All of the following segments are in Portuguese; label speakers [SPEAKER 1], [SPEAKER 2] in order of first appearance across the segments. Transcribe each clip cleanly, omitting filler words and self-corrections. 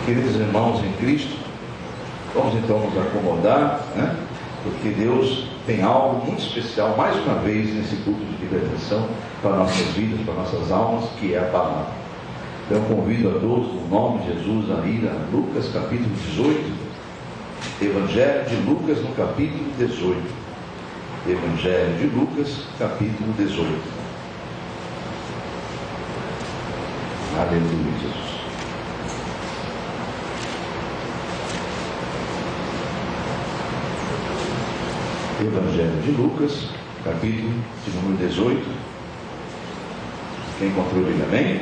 [SPEAKER 1] Queridos irmãos em Cristo, vamos então nos acomodar, né? Porque Deus tem algo muito especial, mais uma vez, nesse culto de libertação, para nossas vidas, para nossas almas, que é a palavra. Então eu convido a todos, no nome de Jesus, a ir a Lucas capítulo 18, Evangelho de Lucas no capítulo 18. Evangelho de Lucas, capítulo 18. Aleluia, Jesus. Evangelho de Lucas, capítulo de número 18. Quem encontrou, diga amém.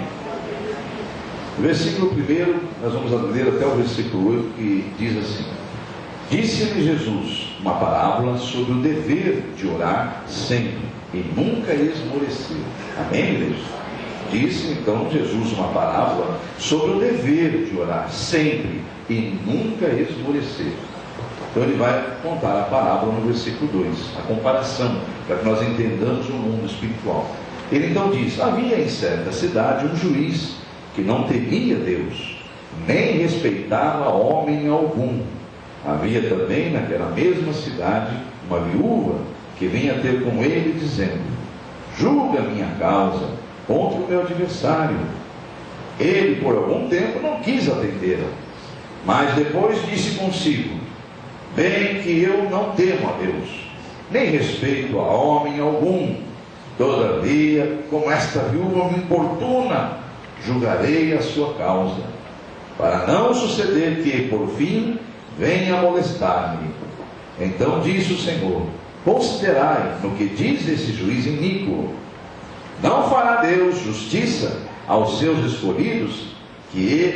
[SPEAKER 1] No versículo 1, nós vamos ler até o versículo 8, que diz assim: Disse-lhe Jesus uma parábola sobre o dever de orar sempre e nunca esmorecer. Amém, igreja? Disse então Jesus uma parábola sobre o dever de orar sempre e nunca esmorecer. Então ele vai contar a parábola no versículo 2, a comparação, para que nós entendamos o mundo espiritual. Ele então diz: havia em certa cidade um juiz que não temia Deus, nem respeitava homem algum. Havia também naquela mesma cidade uma viúva que vinha ter com ele dizendo: julga minha causa contra o meu adversário. Ele por algum tempo não quis atendê-la, mas depois disse consigo: bem que eu não temo a Deus, nem respeito a homem algum. Todavia, como esta viúva me importuna, julgarei a sua causa, para não suceder que, por fim, venha a molestar-me. Então disse o Senhor: considerai no que diz esse juiz iníquo. Não fará Deus justiça aos seus escolhidos, que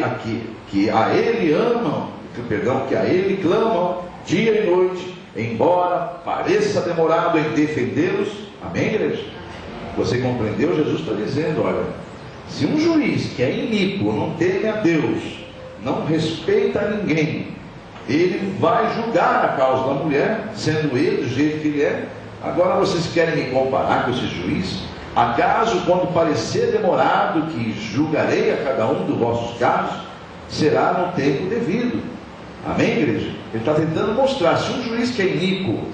[SPEAKER 1] a Ele amam, que a Ele clamam dia e noite, embora pareça demorado em defendê-los? Amém, igreja? Você compreendeu? Jesus está dizendo: olha, se um juiz que é iníquo, não teme a Deus, não respeita a ninguém, ele vai julgar a causa da mulher, sendo ele do jeito que ele é. Agora vocês querem me comparar com esse juiz? Acaso quando parecer demorado, que julgarei a cada um dos vossos casos, será no tempo devido? Amém, igreja? Ele está tentando mostrar, se um juiz que é iníquo,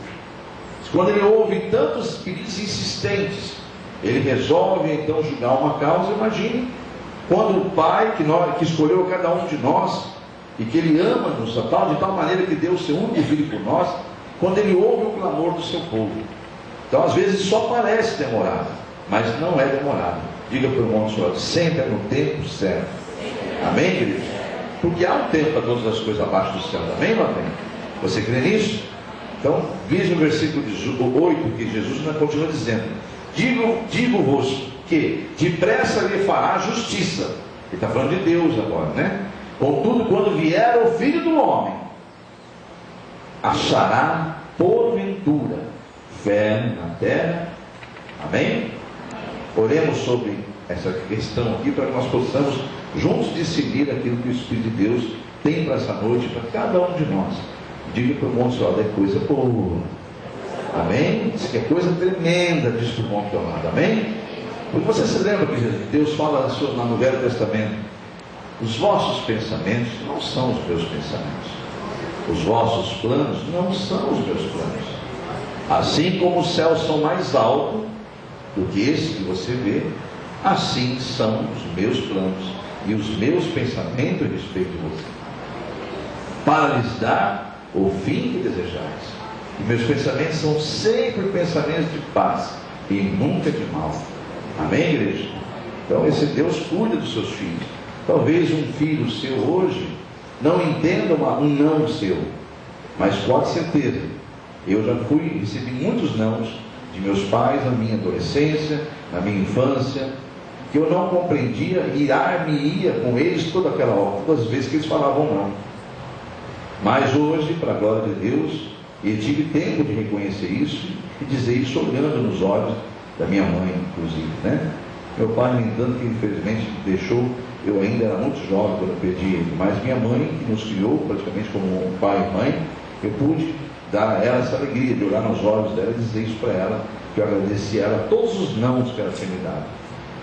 [SPEAKER 1] quando ele ouve tantos pedidos insistentes, ele resolve então julgar uma causa. Imagine quando o Pai que escolheu cada um de nós, e que Ele ama-nos de tal maneira que deu o seu único filho por nós, quando Ele ouve o clamor do seu povo. Então às vezes só parece demorado, mas não é demorado. Diga para o irmão do Senhor: sempre é no tempo certo. Amém, queridos? Porque há um tempo para todas as coisas abaixo do céu. Amém ou amém? Você crê nisso? Então veja o versículo 8, que Jesus continua dizendo: digo-vos que depressa lhe fará justiça. Ele está falando de Deus agora, né? Contudo, quando vier o Filho do Homem, achará porventura fé na terra? Amém? Oremos sobre essa questão aqui, para que nós possamos juntos decidir aquilo que o Espírito de Deus tem para essa noite, para cada um de nós. Diga para o irmão: é coisa boa. Amém? Diz que é coisa tremenda, diz para o irmão amado. Amém? Porque você se lembra que Deus fala no Velho Testamento: os vossos pensamentos não são os meus pensamentos, os vossos planos não são os meus planos. Assim como os céus são mais altos do que esse que você vê, assim são os meus planos e os meus pensamentos a respeito de você, para lhes dar o fim que desejais. E meus pensamentos são sempre pensamentos de paz e nunca de mal. Amém, igreja? Então esse Deus cuida dos seus filhos. Talvez um filho seu hoje não entenda um não seu, mas pode certeza, eu já recebi muitos nãos de meus pais na minha adolescência, na minha infância, que eu não compreendia e ia com eles toda aquela hora, todas as vezes que eles falavam não. Mas hoje, para a glória de Deus, eu tive tempo de reconhecer isso e dizer isso olhando nos olhos da minha mãe, inclusive, né? Meu pai, no entanto, que infelizmente deixou, eu ainda era muito jovem quando eu perdi ele, mas minha mãe, que nos criou praticamente como um pai e mãe, eu pude dar a ela essa alegria de olhar nos olhos dela e dizer isso para ela, que eu agradecia a ela todos os nãos que ela tinha me dado,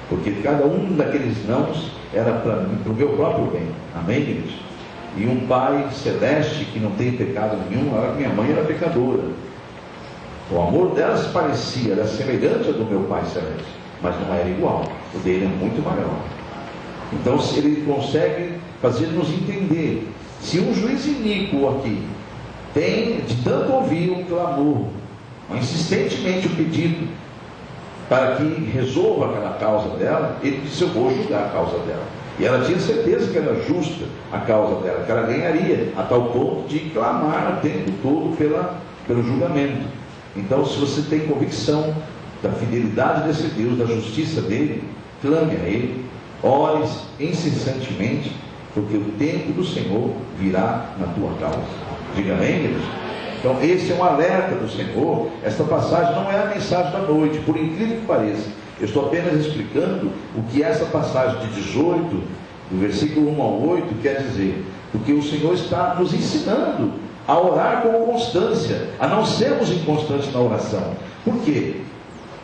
[SPEAKER 1] porque cada um daqueles nãos era para o meu próprio bem. Amém, queridos? E um pai celeste que não tem pecado nenhum, ela, minha mãe era pecadora. O amor dela se parecia, era semelhante ao do meu pai celeste, mas não era igual. O dele é muito maior. Então, se ele consegue fazer-nos entender, se um juiz iníquo aqui tem, de tanto ouvir um clamor, insistentemente o pedido para que resolva aquela causa dela, ele disse: eu vou julgar a causa dela. E ela tinha certeza que era justa a causa dela, que ela ganharia, a tal ponto de clamar o tempo todo pelo julgamento. Então, se você tem convicção da fidelidade desse Deus, da justiça dele, clame a ele, ore incessantemente, porque o tempo do Senhor virá na tua causa. Diga amém, igreja? Então, esse é um alerta do Senhor. Esta passagem não é a mensagem da noite, por incrível que pareça. Eu estou apenas explicando o que essa passagem de 18, do versículo 1 ao 8, quer dizer. Porque o Senhor está nos ensinando a orar com constância, a não sermos inconstantes na oração. Por quê?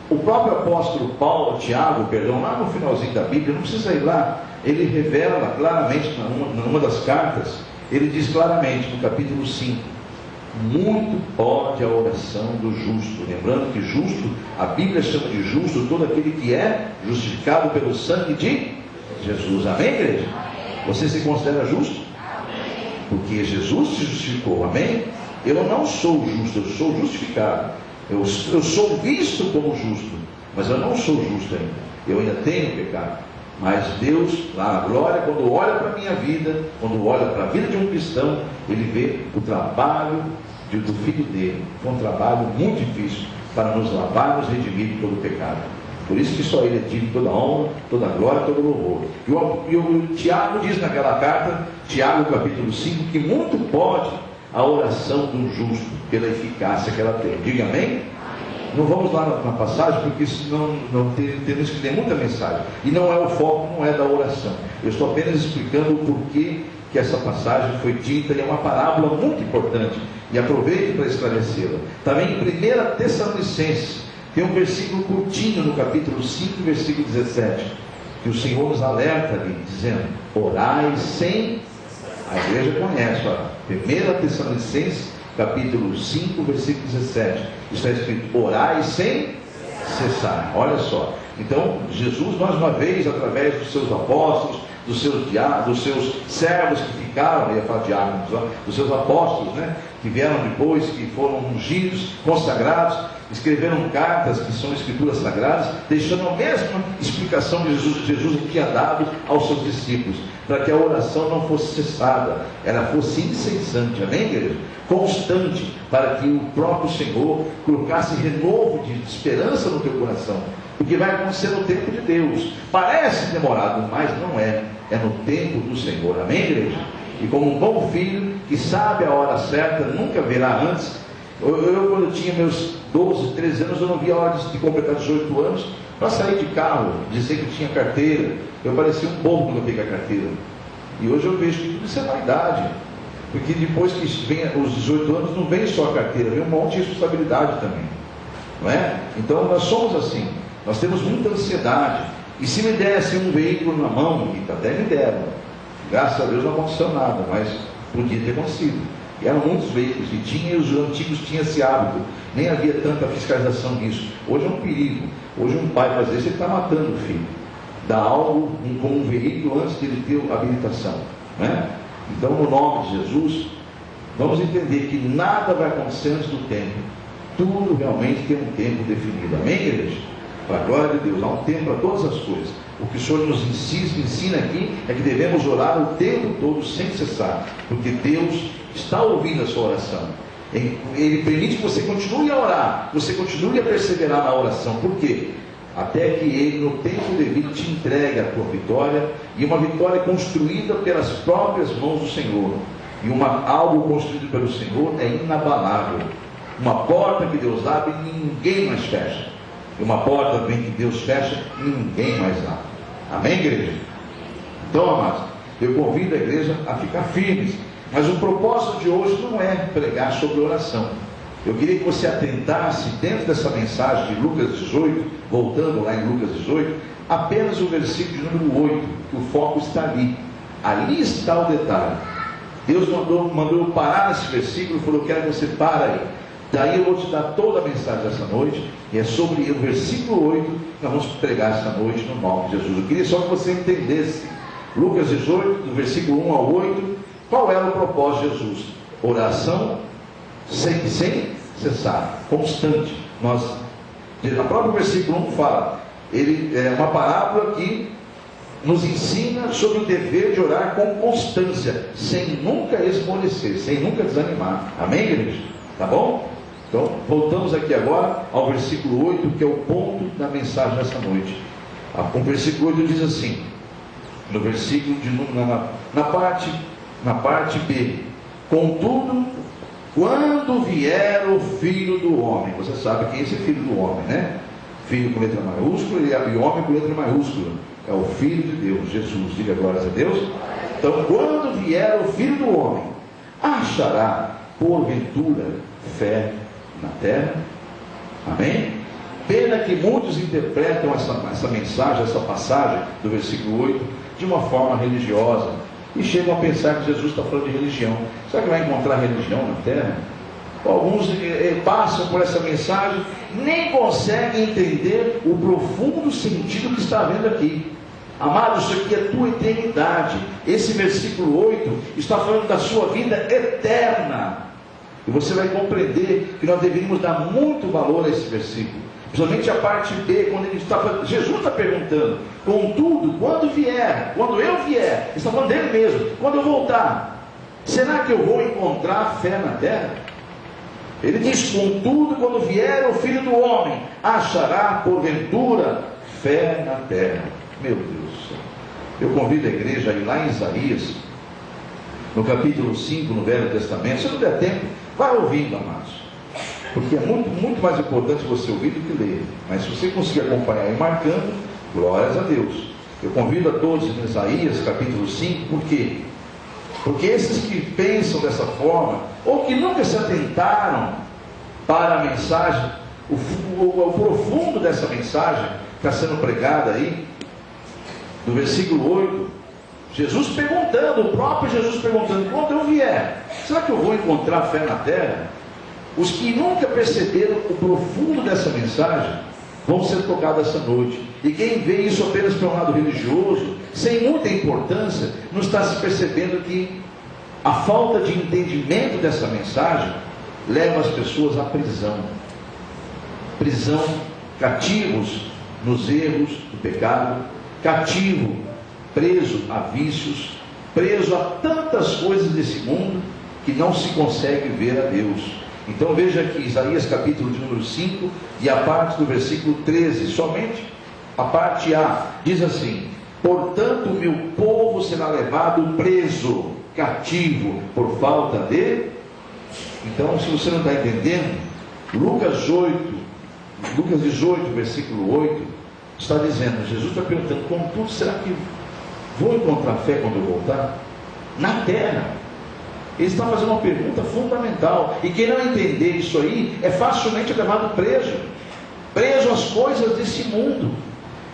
[SPEAKER 1] O próprio apóstolo Tiago, lá no finalzinho da Bíblia, não precisa ir lá, ele revela claramente, numa das cartas, ele diz claramente, no capítulo 5, muito pode a oração do justo. Lembrando que justo, a Bíblia chama de justo todo aquele que é justificado pelo sangue de Jesus. Amém, igreja? Você se considera justo? Porque Jesus se justificou, amém? Eu não sou justo, eu sou justificado. Eu sou visto como justo, mas eu não sou justo ainda. Eu ainda tenho pecado. Mas Deus, lá na glória, quando olha para a minha vida, quando olha para a vida de um cristão, ele vê o trabalho do filho dele. Foi um trabalho muito difícil para nos lavar, nos redimir de todo o pecado. Por isso que só ele é digno de toda honra, toda glória, todo louvor. E o Tiago diz naquela carta, Tiago capítulo 5, que muito pode a oração do justo, pela eficácia que ela tem. Diga amém? Não vamos lá na passagem, porque senão temos que ter muita mensagem. E não é o foco, não é da oração. Eu estou apenas explicando o porquê que essa passagem foi dita, e é uma parábola muito importante. E aproveito para esclarecê-la. Também em 1 Tessalonicenses, tem um versículo curtinho no capítulo 5, versículo 17, que o Senhor nos alerta ali, dizendo: orai sem... A igreja conhece, olha, 1 Tessalonicenses, capítulo 5, versículo 17, está escrito: orai sem cessar. Olha só, então Jesus, mais uma vez, através dos seus apóstolos, dos seus servos que ficaram, eu ia falar diáconos, dos seus apóstolos, né, que vieram depois, que foram ungidos, consagrados, escreveram cartas que são escrituras sagradas, deixando a mesma explicação que Jesus tinha dado aos seus discípulos, para que a oração não fosse cessada, ela fosse incessante, amém, igreja? Constante, para que o próprio Senhor colocasse renovo de esperança no teu coração, porque vai acontecer no tempo de Deus. Parece demorado, mas não é. É no tempo do Senhor, amém, igreja? E como um bom filho que sabe a hora certa, nunca verá antes. Eu quando tinha meus 12, 13 anos, eu não via a hora de completar 18 anos para sair de carro, dizer que tinha carteira. Eu parecia um bobo quando eu peguei a carteira. E hoje eu vejo que tudo isso é vaidade, porque depois que vem os 18 anos, não vem só a carteira, vem um monte de responsabilidade também, não é? Então nós somos assim, nós temos muita ansiedade. E se me desse um veículo na mão, que até me deram, graças a Deus não aconteceu nada, mas podia ter acontecido. E eram muitos veículos que tinham, e os antigos tinham esse hábito, nem havia tanta fiscalização disso. Hoje é um perigo. Hoje um pai fazer isso, ele está matando o filho. Dá algo como um veículo antes de ele ter habilitação, né? Então, no nome de Jesus, vamos entender que nada vai acontecer antes do tempo. Tudo realmente tem um tempo definido, amém, igreja? Para a glória de Deus, há um tempo para todas as coisas. O que o Senhor nos ensina aqui é que devemos orar o tempo todo sem cessar, porque Deus está ouvindo a sua oração. Ele permite que você continue a orar, você continue a perseverar na oração. Por quê? Até que Ele, no tempo devido, te entregue a tua vitória, e uma vitória construída pelas próprias mãos do Senhor. E algo construído pelo Senhor é inabalável. Uma porta que Deus abre, ninguém mais fecha. E uma porta também que Deus fecha, ninguém mais abre. Amém, igreja? Então, amados, eu convido a igreja a ficar firmes. Mas o propósito de hoje não é pregar sobre oração. Eu queria que você atentasse dentro dessa mensagem de Lucas 18, voltando lá em Lucas 18, apenas o versículo de número 8, que o foco está ali. Ali está o detalhe. Deus mandou eu parar nesse versículo e falou: eu quero que você pare aí. Daí eu vou te dar toda a mensagem dessa noite, e é sobre o versículo 8 que nós vamos pregar essa noite no nome de Jesus. Eu queria só que você entendesse, Lucas 18, do versículo 1 ao 8, qual era o propósito de Jesus? Oração sem cessar, constante. A própria versículo 1 fala, ele é uma parábola que nos ensina sobre o dever de orar com constância, sem nunca esmorecer, sem nunca desanimar. Amém, igreja? Tá bom? Então, voltamos aqui agora ao versículo 8, que é o ponto da mensagem dessa noite. O versículo 8 diz assim, no versículo de na parte B: contudo, quando vier o Filho do Homem. Você sabe quem é esse Filho do Homem, né? Filho com letra maiúscula e homem com letra maiúscula. É o Filho de Deus, Jesus. Diga glórias a Deus. Então, quando vier o Filho do Homem, achará porventura fé na terra? Amém? Pena que muitos interpretam essa mensagem, essa passagem do versículo 8 de uma forma religiosa e chegam a pensar que Jesus está falando de religião. Será que vai encontrar religião na terra? Alguns passam por essa mensagem, nem conseguem entender o profundo sentido que está havendo aqui. Amado, isso aqui é a tua eternidade. Esse versículo 8 está falando da sua vida eterna. E você vai compreender que nós deveríamos dar muito valor a esse versículo. Principalmente a parte B, quando ele Jesus está perguntando: contudo, quando eu vier, ele está falando dele mesmo, quando eu voltar, será que eu vou encontrar fé na terra? Ele diz: contudo, quando vier o Filho do Homem, achará porventura fé na terra. Meu Deus do céu. Eu convido a igreja a ir lá em Isaías, no capítulo 5, no Velho Testamento. Se não der tempo, vai ouvindo, amados, porque é muito, muito mais importante você ouvir do que ler. Mas se você conseguir acompanhar e marcando, glórias a Deus. Eu convido a todos em Isaías capítulo 5, por quê? Porque esses que pensam dessa forma, ou que nunca se atentaram para a mensagem, o profundo dessa mensagem que está sendo pregada aí, do versículo 8, Jesus perguntando, o próprio Jesus perguntando: quando eu vier, será que eu vou encontrar fé na terra? Os que nunca perceberam o profundo dessa mensagem vão ser tocados essa noite. E quem vê isso apenas pelo lado religioso, sem muita importância, não está se percebendo que a falta de entendimento dessa mensagem leva as pessoas à prisão. Prisão, cativos nos erros do pecado, cativo, preso a vícios, preso a tantas coisas desse mundo que não se consegue ver a Deus. Então veja aqui Isaías capítulo de número 5 e a parte do versículo 13, somente a parte A, diz assim: portanto o meu povo será levado preso, cativo, por falta de... Então, se você não está entendendo, Lucas 18, versículo 8, está dizendo, Jesus está perguntando: contudo, será que vou encontrar fé quando eu voltar? Na terra. Ele está fazendo uma pergunta fundamental, e quem não entender isso aí, é facilmente levado preso às coisas desse mundo.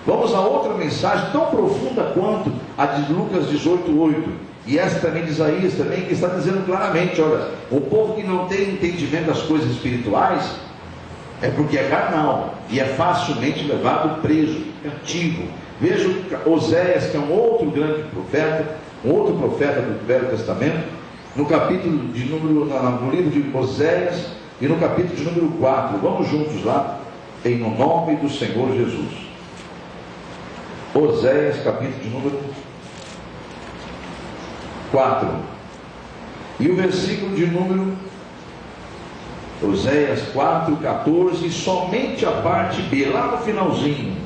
[SPEAKER 1] Vamos a outra mensagem, tão profunda quanto a de Lucas 18:8, e essa também de Isaías também, que está dizendo claramente: olha, o povo que não tem entendimento das coisas espirituais, é porque é carnal, e é facilmente levado preso, cativo. Veja Oséias, que é um outro grande profeta, um outro profeta do Velho Testamento, no capítulo de número, no livro de Oséias, e no capítulo de número 4, vamos juntos lá, em nome do Senhor Jesus. Oséias, capítulo de número 4, e o versículo de número, Oséias 4, 14, somente a parte B, lá no finalzinho,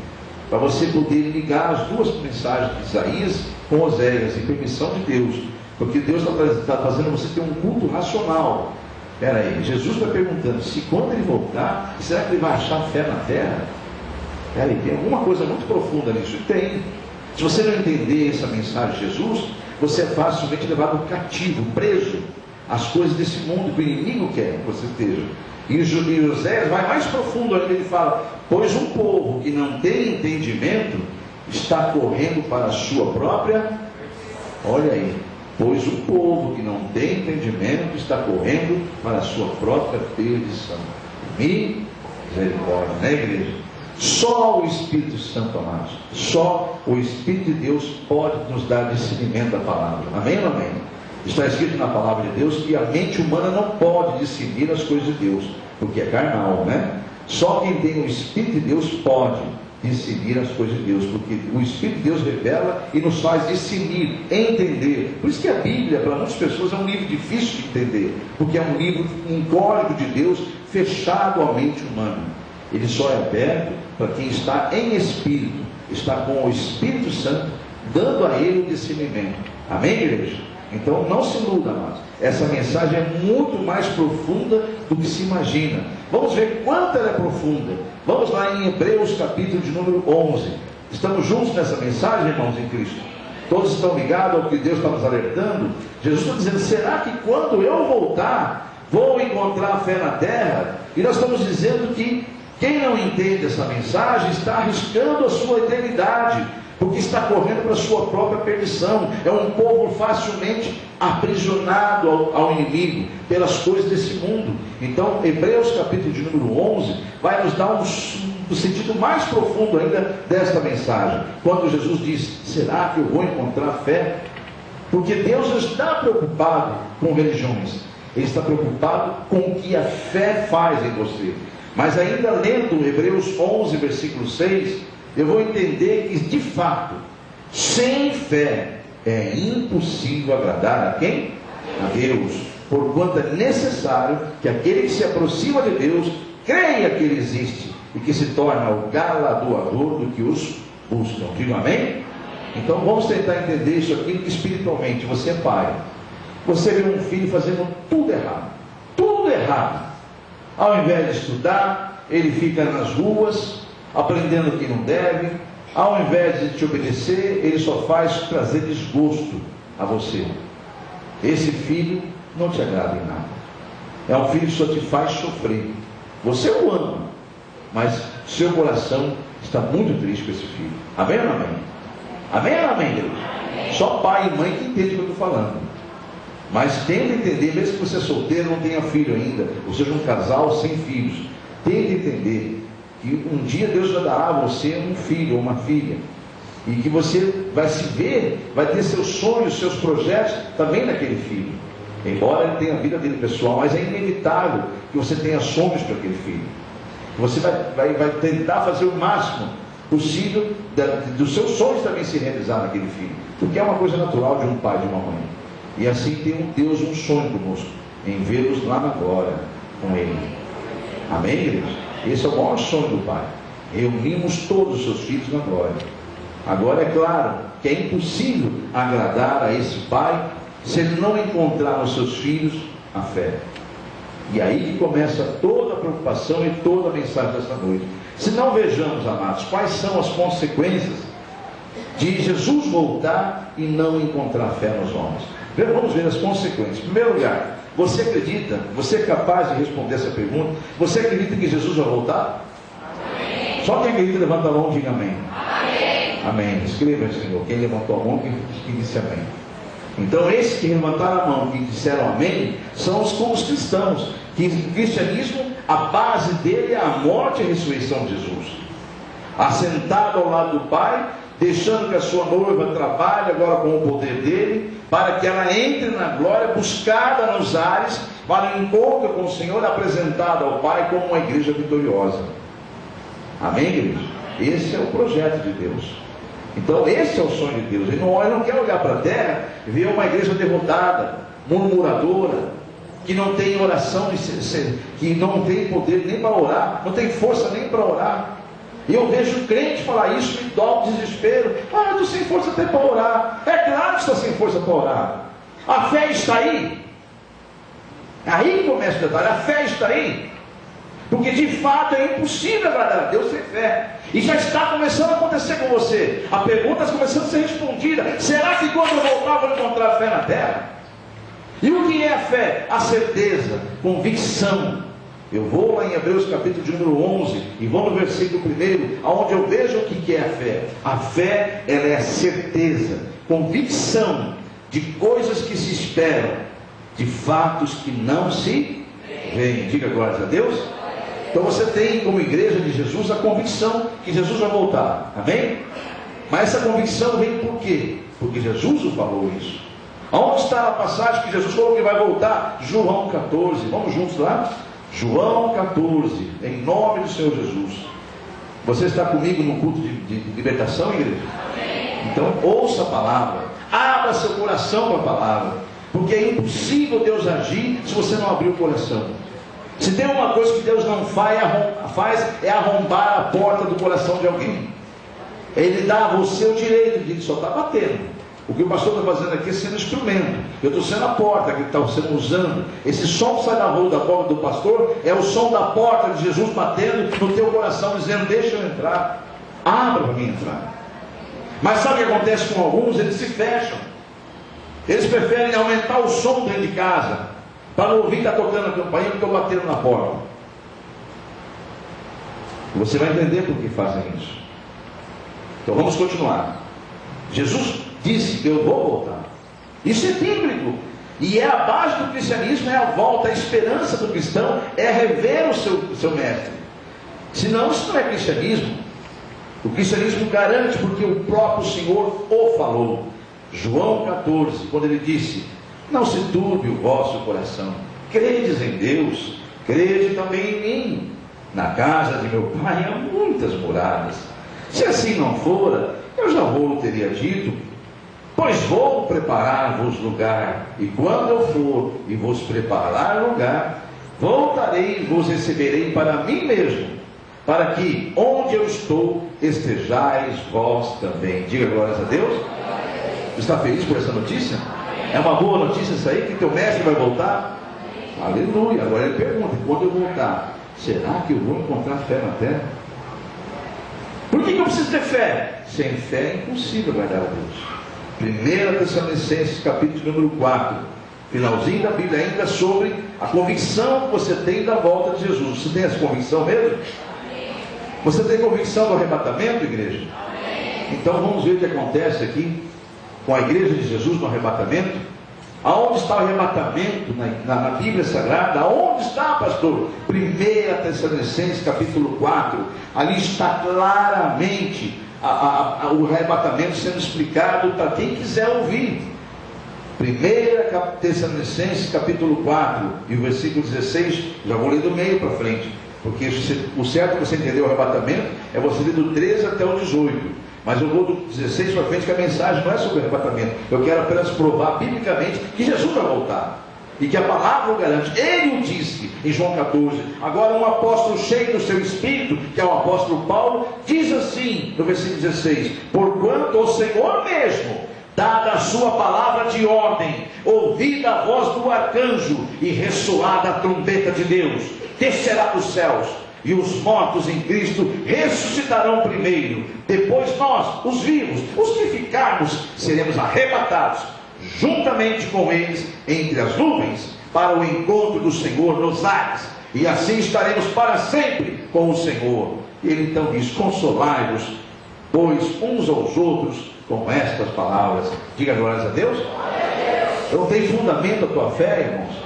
[SPEAKER 1] para você poder ligar as duas mensagens de Isaías com Oséias, em permissão de Deus, porque Deus está fazendo você ter um culto racional. Espera aí, Jesus está perguntando se quando ele voltar, será que ele vai achar fé na terra? Espera aí, tem alguma coisa muito profunda nisso? Tem. Se você não entender essa mensagem de Jesus, você é facilmente levado cativo, preso às coisas desse mundo que o inimigo quer que você esteja. E Oséias vai mais profundo ainda, ele fala: pois um povo que não tem entendimento está correndo para a sua própria... Olha aí, pois o povo que não tem entendimento está correndo para a sua própria perdição. Misericórdia, né, igreja? Só o Espírito Santo, amados, só o Espírito de Deus pode nos dar discernimento da palavra. Amém ou amém? Está escrito na palavra de Deus que a mente humana não pode discernir as coisas de Deus, porque é carnal, né? Só quem tem o Espírito de Deus pode discernir as coisas de Deus, porque o Espírito de Deus revela e nos faz discernir, entender. Por isso que a Bíblia, para muitas pessoas, é um livro difícil de entender, porque é um livro, um código de Deus fechado à mente humana. Ele só é aberto para quem está em Espírito, está com o Espírito Santo, dando a ele o discernimento. Amém, igreja? Então não se iluda, amados. Essa mensagem é muito mais profunda do que se imagina. Vamos ver quanto ela é profunda. Vamos lá em Hebreus capítulo de número 11. Estamos juntos nessa mensagem, irmãos em Cristo? Todos estão ligados ao que Deus está nos alertando? Jesus está dizendo, será que quando eu voltar, vou encontrar fé na terra? E nós estamos dizendo que quem não entende essa mensagem está arriscando a sua eternidade, porque está correndo para a sua própria perdição. É um povo facilmente aprisionado ao inimigo pelas coisas desse mundo. Então Hebreus capítulo de número 11 vai nos dar um sentido mais profundo ainda desta mensagem, quando Jesus diz, será que eu vou encontrar fé? Porque Deus não está preocupado com religiões, Ele está preocupado com o que a fé faz em você. Mas ainda lendo Hebreus 11 versículo 6, eu vou entender que de fato, sem fé é impossível agradar a quem? A Deus. Porquanto é necessário que aquele que se aproxima de Deus creia que Ele existe e que se torna o galardoador do que os buscam. Diga amém? Então vamos tentar entender isso aqui espiritualmente. Você é pai, você vê um filho fazendo tudo errado, tudo errado. Ao invés de estudar, ele fica nas ruas aprendendo o que não deve. Ao invés de te obedecer, ele só faz trazer desgosto a você. Esse filho não te agrada em nada. É um filho que só te faz sofrer. Você o ama, mas seu coração está muito triste com esse filho. Amém ou não amém? Amém ou não amém, Deus? Só pai e mãe que entendem o que eu estou falando. Mas tenta entender, mesmo que você é solteiro, não tenha filho ainda, ou seja, um casal sem filhos, tenta entender que um dia Deus vai dar a você um filho ou uma filha, e que você vai se ver, vai ter seus sonhos, seus projetos também naquele filho, embora ele tenha a vida dele pessoal, mas é inevitável que você tenha sonhos para aquele filho. Você vai tentar fazer o máximo possível dos seus sonhos também se realizar naquele filho, porque é uma coisa natural de um pai e de uma mãe. E assim tem um Deus, um sonho conosco, em vê-los lá na glória com Ele. Amém, igreja? Esse é o maior sonho do Pai. Reunimos todos os seus filhos na glória. Agora é claro que é impossível agradar a esse Pai se ele não encontrar nos seus filhos a fé. E aí que começa toda a preocupação e toda a mensagem desta noite. Se não vejamos, amados, quais são as consequências de Jesus voltar e não encontrar fé nos homens. Vamos ver as consequências. Em primeiro lugar, você acredita, você é capaz de responder essa pergunta? Você acredita que Jesus vai voltar? Amém. Só quem acredita levanta a mão e diga amém. Amém. Amém. Escreva, Senhor, quem levantou a mão que disse amém. Então esses que levantaram a mão, que disseram amém, são os cristãos, que o cristianismo, a base dele é a morte e a ressurreição de Jesus. Assentado ao lado do Pai, deixando que a sua noiva trabalhe agora com o poder dele, para que ela entre na glória, buscada nos ares, para o encontro com o Senhor, apresentada ao Pai como uma igreja vitoriosa. Amém, igreja? Esse é o projeto de Deus. Então esse é o sonho de Deus. Ele não quer olhar para a terra e ver uma igreja derrotada, murmuradora, que não tem oração, que não tem poder nem para orar, não tem força nem para orar. E eu vejo crente falar isso, me dá um desespero. Eu estou sem força até para orar. É claro que está sem força para orar. A fé está aí. Aí começa o detalhe. A fé está aí. Porque de fato é impossível agradar a Deus sem fé. E já está começando a acontecer com você. A pergunta está começando a ser respondida. Será que quando eu voltar vou encontrar fé na terra? E o que é a fé? A certeza, convicção. Eu vou lá em Hebreus capítulo de número 11 e vou no versículo 1, onde eu vejo o que é a fé. A fé, ela é a certeza, convicção de coisas que se esperam, de fatos que não se veem. Diga glórias a Deus. Então você tem como igreja de Jesus a convicção que Jesus vai voltar, amém? Mas essa convicção vem por quê? Porque Jesus o falou isso. Onde está a passagem que Jesus falou que vai voltar? João 14, vamos juntos lá? João 14, em nome do Senhor Jesus. Você está comigo no culto de libertação, igreja? Então ouça a palavra, abra seu coração para a palavra, porque é impossível Deus agir se você não abrir o coração. Se tem uma coisa que Deus não faz é arrombar a porta do coração de alguém. Ele dá a você o direito de só estar batendo. O que o pastor está fazendo aqui é sendo instrumento. Eu estou sendo a porta que ele está sendo usando. Esse som que sai da rua da porta do pastor é o som da porta de Jesus batendo no teu coração, dizendo: deixa eu entrar, abra para mim entrar. Mas sabe o que acontece com alguns? Eles se fecham. Eles preferem aumentar o som dentro de casa para não ouvir que está tocando a campainha que estou batendo na porta. Você vai entender por que fazem isso. Então vamos continuar. Jesus disse: eu vou voltar. Isso é bíblico. E é a base do cristianismo, é a volta, a esperança do cristão é rever o seu mestre. Senão isso não é cristianismo. O cristianismo garante porque o próprio Senhor o falou. João 14, quando ele disse: não se turbe o vosso coração, credes em Deus, crede também em mim. Na casa de meu pai há muitas moradas. Se assim não fora, eu já vou teria dito, pois vou preparar-vos lugar, e quando eu for e vos preparar lugar, voltarei e vos receberei para mim mesmo, para que onde eu estou estejais vós também. Diga glórias a Deus. Está feliz por essa notícia? É uma boa notícia isso aí, que teu mestre vai voltar? Aleluia. Agora ele pergunta: quando eu voltar, será que eu vou encontrar fé na terra? Por que eu preciso ter fé? Sem fé é impossível agradar a Deus. 1 Tessalonicenses capítulo número 4, finalzinho da Bíblia, ainda sobre a convicção que você tem da volta de Jesus. Você tem essa convicção mesmo? Você tem convicção do arrebatamento, igreja? Então vamos ver o que acontece aqui com a igreja de Jesus no arrebatamento. Aonde está o arrebatamento na Bíblia Sagrada? Aonde está, pastor? 1 Tessalonicenses capítulo 4. Ali está claramente o arrebatamento sendo explicado para quem quiser ouvir. 1 Tessalonicenses capítulo 4 e o versículo 16. Já vou ler do meio para frente, porque o certo para você entender o arrebatamento é você ler do 13 até o 18. Mas eu vou do 16 para frente, que a mensagem não é sobre arrebatamento. Eu quero apenas provar biblicamente que Jesus vai voltar. E que a palavra o garante. Ele o disse em João 14. Agora um apóstolo cheio do seu espírito, que é o apóstolo Paulo, diz assim no versículo 16: porquanto o Senhor mesmo, dada a sua palavra de ordem, ouvida a voz do arcanjo e ressoada a trombeta de Deus, descerá dos céus. E os mortos em Cristo ressuscitarão primeiro. Depois nós, os vivos, os que ficarmos, seremos arrebatados juntamente com eles entre as nuvens, para o encontro do Senhor nos ares. E assim estaremos para sempre com o Senhor. Ele então diz: consolai-vos, pois uns aos outros com estas palavras. Diga glórias a Deus. Então tem fundamento a tua fé, irmãos?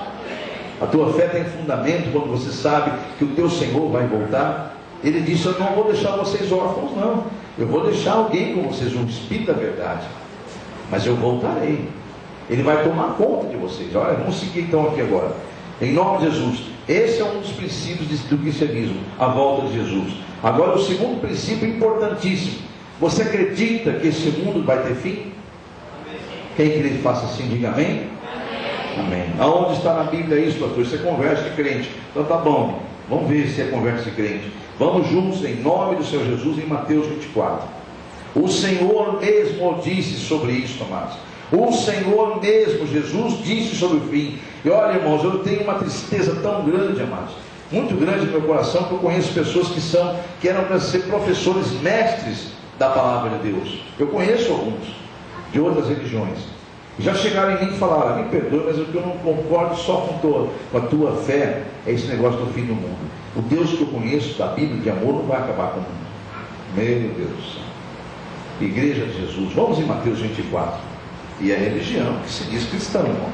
[SPEAKER 1] A tua fé tem fundamento quando você sabe que o teu Senhor vai voltar. Ele disse: eu não vou deixar vocês órfãos, não. Eu vou deixar alguém com vocês, um Espírito da verdade. Mas eu voltarei. Ele vai tomar conta de vocês. Olha, vamos seguir então aqui agora. Em nome de Jesus. Esse é um dos princípios do cristianismo, a volta de Jesus. Agora o segundo princípio importantíssimo. Você acredita que esse mundo vai ter fim? Quem que ele faça assim, diga amém. Amém. Aonde está na Bíblia isso, pastor? Isso é conversa de crente. Então tá bom, vamos ver se é conversa de crente. Vamos juntos, em nome do Senhor Jesus, em Mateus 24. O Senhor mesmo disse sobre isso, amados. O Senhor mesmo, Jesus, disse sobre o fim. E olha, irmãos, eu tenho uma tristeza tão grande, amados, muito grande no meu coração, que eu conheço pessoas que eram para ser professores, mestres da palavra de Deus. Eu conheço alguns de outras religiões. Já chegaram em mim e falaram: me perdoe, mas o que eu não concordo só com a tua fé é esse negócio do fim do mundo. O Deus que eu conheço da Bíblia de amor não vai acabar com o mundo. Meu Deus do céu. Igreja de Jesus, vamos em Mateus 24. E é religião que se diz cristão, irmão.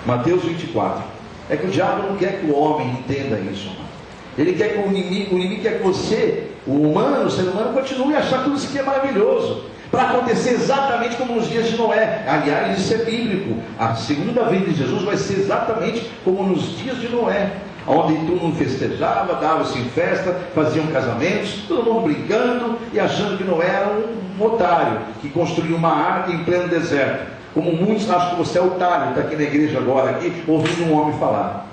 [SPEAKER 1] Mateus 24. É que o diabo não quer que o homem entenda isso, irmão. Ele quer que o inimigo quer que você, o ser humano, continue a achar tudo isso aqui é maravilhoso, para acontecer exatamente como nos dias de Noé. Aliás, isso é bíblico. A segunda vinda de Jesus vai ser exatamente como nos dias de Noé, onde todo mundo festejava, dava-se em festa, faziam casamentos, todo mundo brincando e achando que Noé era um otário que construiu uma arca em pleno deserto. Como muitos acham que você é otário, está aqui na igreja agora, aqui, ouvindo um homem falar.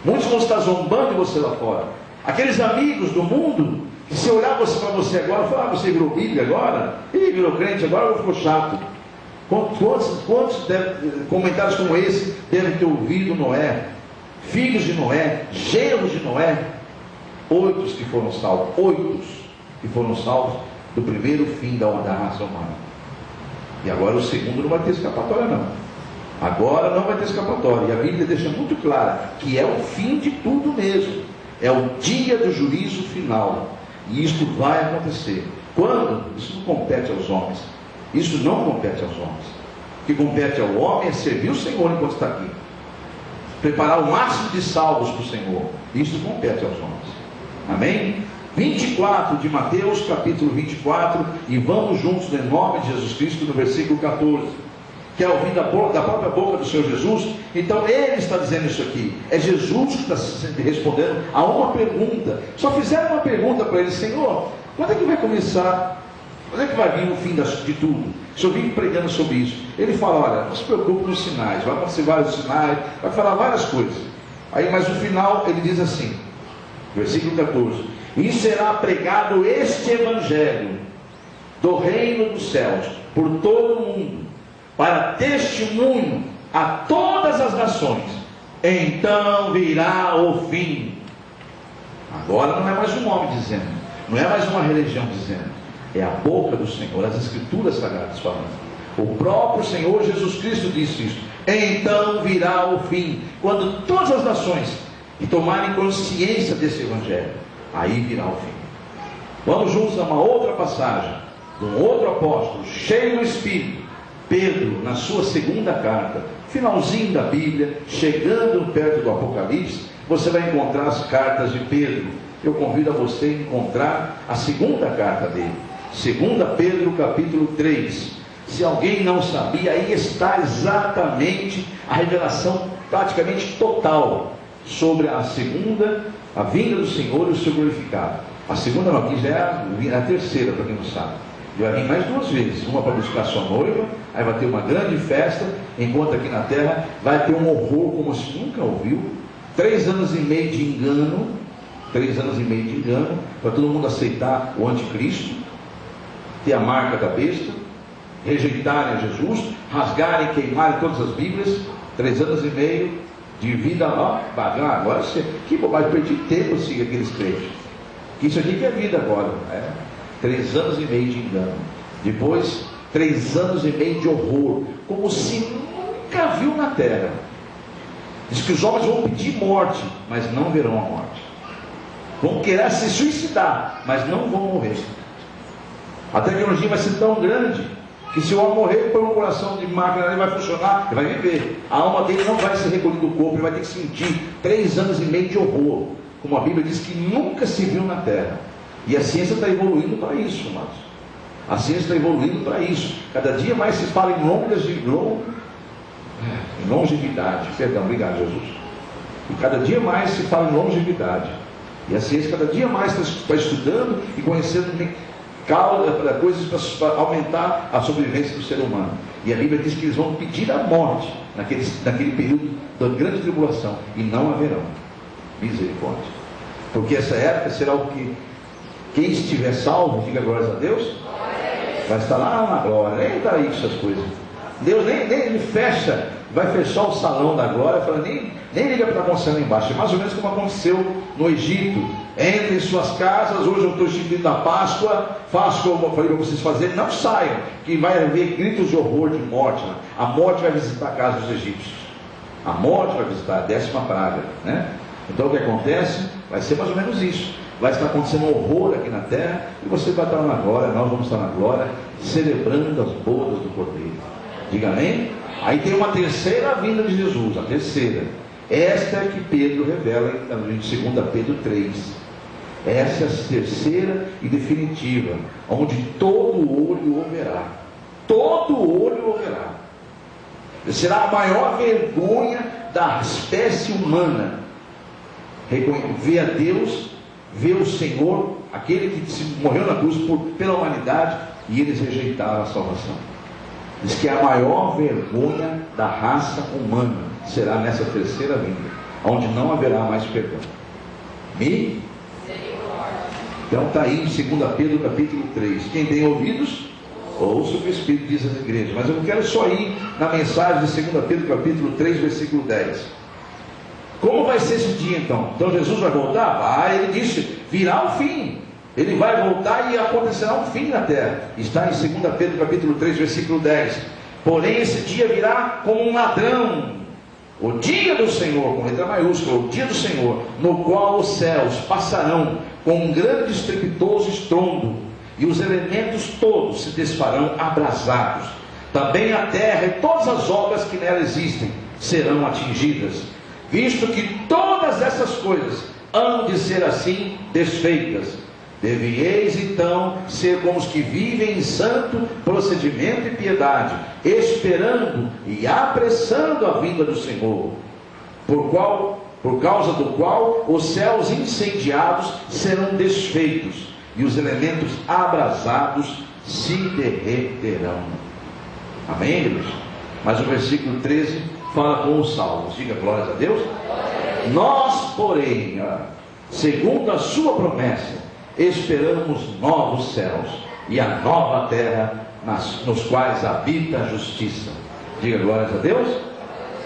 [SPEAKER 1] Muitos vão estar zombando de você lá fora. Aqueles amigos do mundo, que se olhar para você agora, falar, você virou Bíblia agora? Ih, virou crente agora, ficou chato. Quantos comentários como esse devem ter ouvido Noé? Filhos de Noé, genros de Noé, 8 que foram salvos, 8 que foram salvos do primeiro fim da raça humana. E agora o segundo não vai ter escapatória não. Agora não vai ter escapatória. E a Bíblia deixa muito clara que é o fim de tudo mesmo. É o dia do juízo final. E isto vai acontecer. Quando? Isso não compete aos homens. Isso não compete aos homens. O que compete ao homem é servir o Senhor enquanto está aqui. Preparar o máximo de salvos para o Senhor. Isso compete aos homens. Amém? 24 de Mateus, capítulo 24. E vamos juntos em nome de Jesus Cristo, no versículo 14. Que é ouvir da própria boca do Senhor Jesus. Então ele está dizendo isso aqui. É Jesus que está respondendo a uma pergunta. Só fizeram uma pergunta para ele: Senhor, quando é que vai começar? Quando é que vai vir o fim de tudo? O Senhor vem pregando sobre isso. Ele fala: olha, não se preocupe com os sinais, vai acontecer vários sinais, vai falar várias coisas. Aí, mas no final ele diz assim, versículo 14: e será pregado este evangelho do reino dos céus por todo o mundo, para testemunho a todas as nações. Então virá o fim. Agora não é mais um homem dizendo, não é mais uma religião dizendo, é a boca do Senhor, as escrituras sagradas falando. O próprio Senhor Jesus Cristo disse isso. Então virá o fim, quando todas as nações tomarem consciência desse evangelho, aí virá o fim. Vamos juntos a uma outra passagem de um outro apóstolo cheio do Espírito, Pedro, na sua segunda carta, finalzinho da Bíblia, chegando perto do Apocalipse, você vai encontrar as cartas de Pedro. Eu convido a você a encontrar a segunda carta dele, 2 Pedro capítulo 3. Se alguém não sabia, aí está exatamente a revelação praticamente total sobre a vinda do Senhor e o seu glorificado. A segunda não, aqui já é a terceira, para quem não sabe. Vai vir mais 2 vezes, uma para buscar sua noiva, aí vai ter uma grande festa, enquanto aqui na terra vai ter um horror como se nunca ouviu. 3 anos e meio de engano, para todo mundo aceitar o anticristo, ter a marca da besta, rejeitarem a Jesus, rasgarem, queimarem todas as Bíblias. 3 anos e meio de vida lá, agora que bobagem, perdi tempo assim, aqueles crentes. Isso aqui que é vida agora, 3 anos e meio de engano, depois 3 anos e meio de horror, como se nunca viu na terra. Diz que os homens vão pedir morte, mas não verão a morte. Vão querer se suicidar, mas não vão morrer. A tecnologia vai ser tão grande que se o homem morrer, põe um coração de máquina, ele vai funcionar, ele vai viver. A alma dele não vai ser recolhida do corpo, ele vai ter que sentir 3 anos e meio de horror, como a Bíblia diz que nunca se viu na terra. E a ciência está evoluindo para isso, amados. A ciência está evoluindo para isso. Cada dia mais se fala em longevidade. Perdão, obrigado, Jesus. E cada dia mais se fala em longevidade. E a ciência cada dia mais está estudando e conhecendo coisas para aumentar a sobrevivência do ser humano. E a Bíblia diz que eles vão pedir a morte naquele período da grande tribulação. E não haverão misericórdia. Porque essa época será o que? Quem estiver salvo, diga glórias a Deus, vai estar lá na glória. Nem está aí essas coisas. Deus nem ele fecha, vai fechar o salão da glória, fala, nem liga para o que está acontecendo lá embaixo. É mais ou menos como aconteceu no Egito. Entrem em suas casas, hoje eu estou instituindo a Páscoa, faço como eu falei para vocês fazerem, não saiam, que vai haver gritos de horror, de morte. A morte vai visitar a casa dos egípcios. A morte vai visitar a 10ª praga, né? Então o que acontece? Vai ser mais ou menos isso. Vai estar acontecendo um horror aqui na terra, e você vai estar na glória, nós vamos estar na glória, celebrando as bodas do Cordeiro. Diga amém? Aí tem uma terceira vinda de Jesus, a terceira. Esta é que Pedro revela em 2 Pedro 3. Essa é a terceira e definitiva, onde todo olho o verá. Todo olho o verá. Será a maior vergonha da espécie humana. Ver a Deus, ver o Senhor, aquele que morreu na cruz pela humanidade, e eles rejeitaram a salvação. Diz que a maior vergonha da raça humana será nessa terceira vinda, onde não haverá mais perdão. Então está aí em 2 Pedro capítulo 3. Quem tem ouvidos, ouça o que o Espírito diz às igrejas. Mas eu não quero só ir na mensagem de 2 Pedro capítulo 3, versículo 10. Como vai ser esse dia então? Então Jesus vai voltar? Vai, ele disse, virá o fim. Ele vai voltar e acontecerá um fim na terra. Está em 2 Pedro capítulo 3, versículo 10. Porém esse dia virá como um ladrão. O dia do Senhor, com letra maiúscula, o dia do Senhor, no qual os céus passarão com um grande estrepitoso estrondo, e os elementos todos se desfarão abrasados. Também a terra e todas as obras que nela existem serão atingidas, visto que todas essas coisas hão de ser assim desfeitas. Deveis então ser como os que vivem em santo procedimento e piedade, esperando e apressando a vinda do Senhor, por causa do qual os céus incendiados serão desfeitos e os elementos abrasados se derreterão. Amém, igreja? Mas o versículo 13 fala com os salvos. Diga glórias a Deus. Nós, porém, segundo a sua promessa, esperamos novos céus e a nova terra nos quais habita a justiça. Diga glórias a Deus.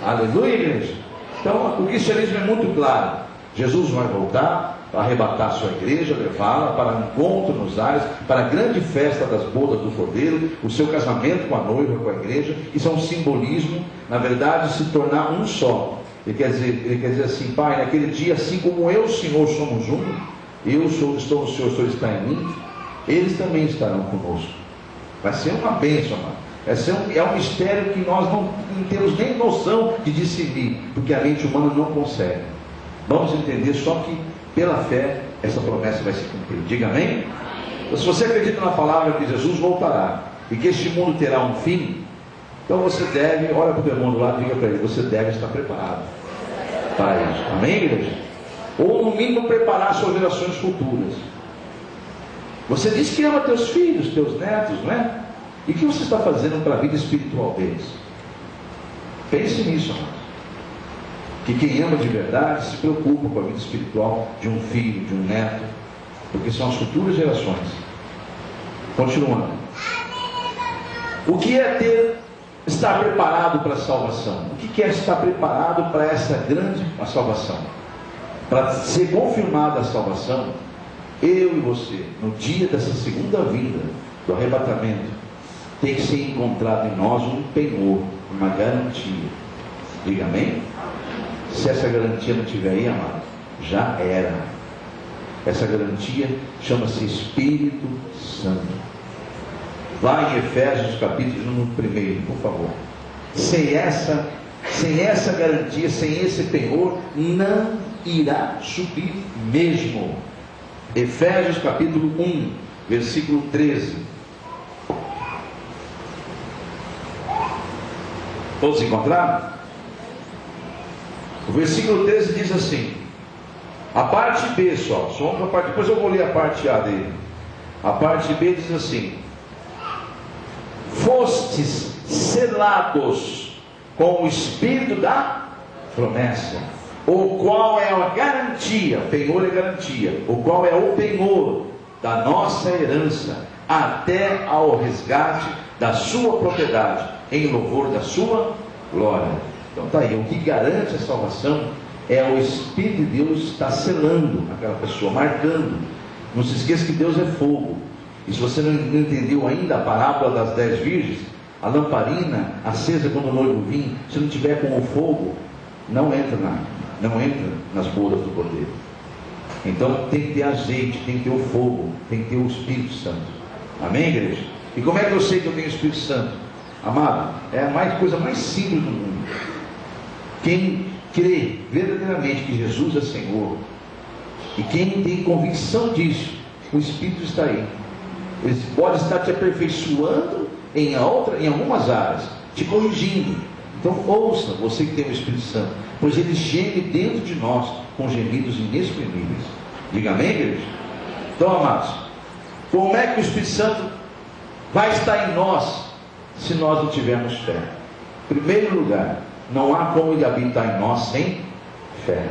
[SPEAKER 1] Aleluia, igreja. Então o cristianismo é muito claro. Jesus vai voltar para arrebatar sua igreja, levá-la para um encontro nos ares, para a grande festa das bodas do Cordeiro, o seu casamento com a noiva, com a igreja. Isso é um simbolismo, na verdade, se tornar um só. Ele quer dizer assim: Pai, naquele dia, assim como eu e o Senhor somos um, eu estou no Senhor, o Senhor está em mim, eles também estarão conosco. Vai ser uma bênção, mano. É um mistério que nós não temos nem noção de discernir, porque a mente humana não consegue. Vamos entender só que pela fé essa promessa vai se cumprir. Diga amém? Então, se você acredita na palavra que Jesus voltará e que este mundo terá um fim, então você deve, olha para o teu irmão do lado e diga para ele: você deve estar preparado para isso. Amém, igreja? Ou no mínimo preparar suas gerações futuras. Você diz que ama teus filhos, teus netos, não é? E o que você está fazendo para a vida espiritual deles? Pense nisso, amado. Que quem ama de verdade se preocupa com a vida espiritual de um filho, de um neto, porque são as futuras gerações. Continuando. O que é estar preparado para a salvação? O que é estar preparado para essa grande salvação? Para ser confirmada a salvação, eu e você, no dia dessa segunda vinda, do arrebatamento, tem que ser encontrado em nós um penhor, uma garantia. Diga amém? Se essa garantia não estiver aí, amado, já era. Essa garantia chama-se Espírito Santo. Lá em Efésios capítulo 1, por favor. Sem essa garantia, sem esse penhor, não irá subir mesmo. Efésios capítulo 1, versículo 13. Todos encontraram? O versículo 13 diz assim: a parte B só uma parte, depois eu vou ler a parte A dele. A parte B diz assim: fostes selados com o Espírito da promessa, o qual é a garantia, penhor é garantia, o qual é o penhor da nossa herança, até ao resgate da sua propriedade, em louvor da sua glória. Então está aí, o que garante a salvação é o Espírito de Deus estar selando aquela pessoa, marcando. Não se esqueça que Deus é fogo. E se você não entendeu ainda a parábola das 10 virgens, a lamparina acesa quando o noivo vinha, se não tiver com o fogo, não entra nas bodas do Cordeiro. Então tem que ter azeite, tem que ter o fogo, tem que ter o Espírito Santo. Amém, igreja? E como é que eu sei que eu tenho o Espírito Santo? Amado, é a coisa mais simples do mundo. Quem crê verdadeiramente que Jesus é Senhor, e quem tem convicção disso, o Espírito está aí. Ele pode estar te aperfeiçoando em algumas áreas, te corrigindo. Então ouça, você que tem o Espírito Santo, pois ele geme dentro de nós com gemidos inexprimíveis. Diga amém, igreja? Então, amados, como é que o Espírito Santo vai estar em nós se nós não tivermos fé? Em primeiro lugar, não há como ele habitar em nós sem fé.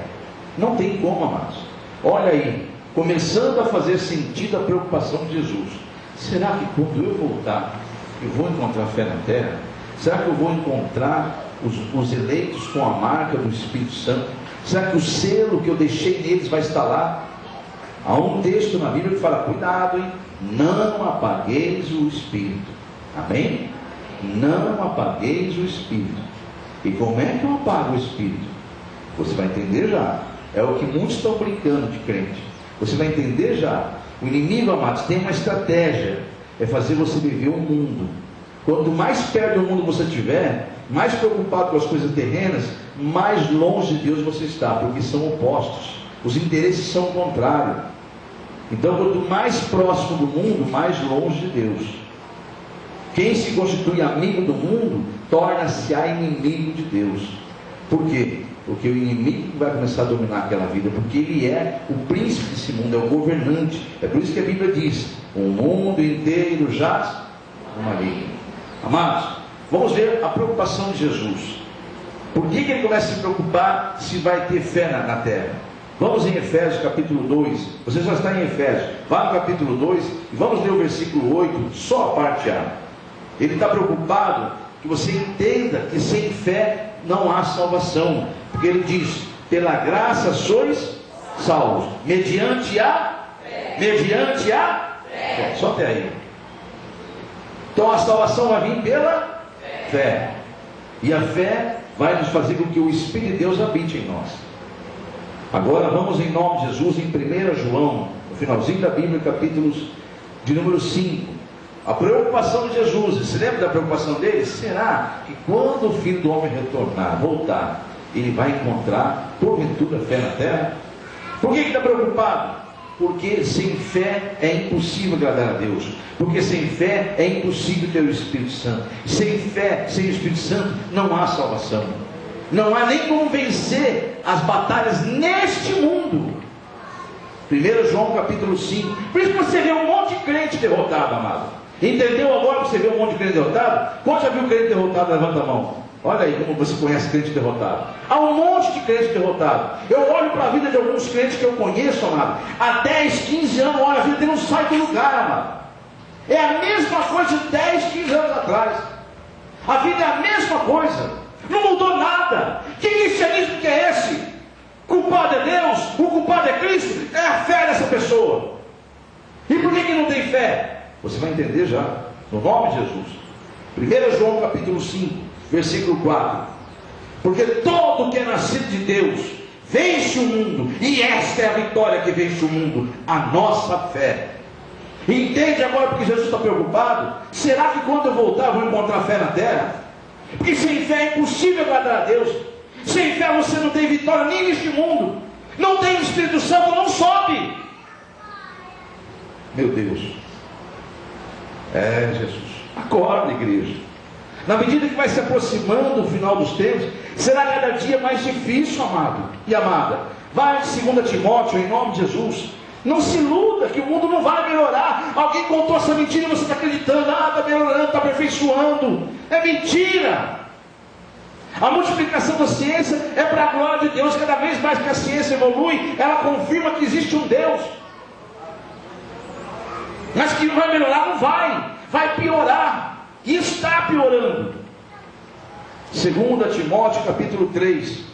[SPEAKER 1] Não tem como, amados. Olha aí, começando a fazer sentido a preocupação de Jesus. Será que quando eu voltar, eu vou encontrar fé na terra? Será que eu vou encontrar os eleitos com a marca do Espírito Santo? Será que o selo que eu deixei neles vai estar lá? Há um texto na Bíblia que fala, cuidado, hein? Não apagueis o Espírito. Amém? Não apagueis o Espírito. E como é que eu apago o Espírito? Você vai entender já. É o que muitos estão brincando de crente. Você vai entender já. O inimigo, amados, tem uma estratégia. É fazer você viver o mundo. Quanto mais perto do mundo você estiver, mais preocupado com as coisas terrenas, mais longe de Deus você está, porque são opostos. Os interesses são contrários. Então, quanto mais próximo do mundo, mais longe de Deus. Quem se constitui amigo do mundo, torna-se inimigo de Deus. Por quê? Porque o inimigo vai começar a dominar aquela vida, porque ele é o príncipe desse mundo, é o governante. É por isso que a Bíblia diz, o mundo inteiro jaz no maligno. Amados, vamos ver a preocupação de Jesus. Por que ele começa a se preocupar se vai ter fé na terra? Vamos em Efésios capítulo 2. Você já está em Efésios. Vá no capítulo 2 e vamos ler o versículo 8, só a parte A. Ele está preocupado que você entenda que sem fé não há salvação. Porque ele diz, pela graça sois salvos, mediante a fé. Só até aí. Então a salvação vai vir pela fé. E a fé vai nos fazer com que o Espírito de Deus habite em nós. Agora vamos em nome de Jesus em 1 João, no finalzinho da Bíblia, capítulos de número 5. A preocupação de Jesus, você lembra da preocupação dele? Será que quando o Filho do Homem retornar, voltar, ele vai encontrar porventura fé na terra? Por que ele está preocupado? Porque sem fé é impossível agradar a Deus. Porque sem fé é impossível ter o Espírito Santo. Sem fé, sem o Espírito Santo, não há salvação. Não há nem como vencer as batalhas neste mundo. 1 João capítulo 5. Por isso que você vê um monte de crente derrotado, amado. Entendeu agora que você vê um monte de crente derrotado? Quando já viu crente derrotado, levanta a mão. Olha aí como você conhece crente derrotado. Há um monte de crente derrotado. Eu olho para a vida de alguns crentes que eu conheço, amado. Há 10, 15 anos, olha, a vida dele não sai do lugar, amado. É a mesma coisa de 10, 15 anos atrás. A vida é a mesma coisa. Não mudou nada. Que cristianismo que é esse? Culpado é Deus? O culpado é Cristo? É a fé dessa pessoa. E por que não tem fé? Você vai entender já. No nome de Jesus. 1 João capítulo 5, versículo 4. Porque todo que é nascido de Deus vence o mundo. E esta é a vitória que vence o mundo. A nossa fé. Entende agora porque Jesus está preocupado? Será que quando eu voltar eu vou encontrar fé na terra? Porque sem fé é impossível agradar a Deus. Sem fé você não tem vitória nem neste mundo. Não tem o Espírito Santo, não sobe. Meu Deus. É Jesus. Acorda, igreja. Na medida que vai se aproximando o final dos tempos, será cada dia mais difícil, amado e amada. Vai em 2 Timóteo, em nome de Jesus. Não se iluda que o mundo não vai melhorar. Alguém contou essa mentira e você está acreditando. Está melhorando, está aperfeiçoando. É mentira. A multiplicação da ciência é para a glória de Deus. Cada vez mais que a ciência evolui, ela confirma que existe um Deus. Mas que não vai melhorar, não vai. Vai piorar. E está piorando. 2 Timóteo capítulo 3.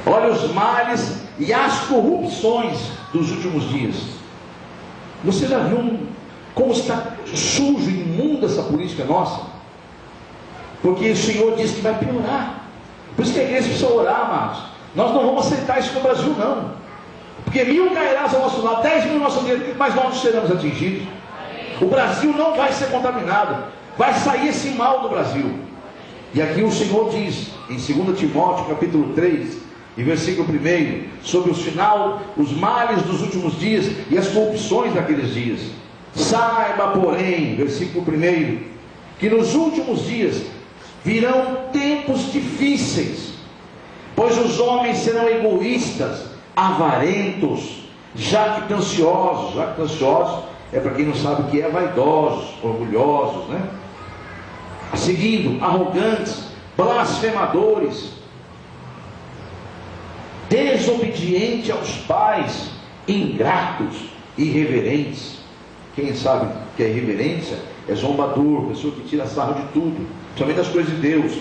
[SPEAKER 1] Olha os males e as corrupções dos últimos dias. Você já viu como está sujo e imunda essa política nossa? Porque o Senhor disse que vai piorar. Por isso que a igreja precisa orar, amados. Nós não vamos aceitar isso no Brasil, não. Porque 1000 cairás ao nosso lado, 10.000 ao nosso direito, mas nós não seremos atingidos. O Brasil não vai ser contaminado. Vai sair esse mal do Brasil. E aqui o Senhor diz, em 2 Timóteo capítulo 3, e versículo 1, sobre o final, os males dos últimos dias e as corrupções daqueles dias. Saiba, porém, versículo 1, que nos últimos dias virão tempos difíceis, pois os homens serão egoístas, avarentos, jactanciosos. Jactanciosos é para quem não sabe o que é, vaidosos, orgulhosos, né? Seguindo, arrogantes, blasfemadores, desobedientes aos pais, ingratos, irreverentes. Quem sabe que é irreverência? É zombador, pessoa que tira sarro de tudo, principalmente das coisas de Deus.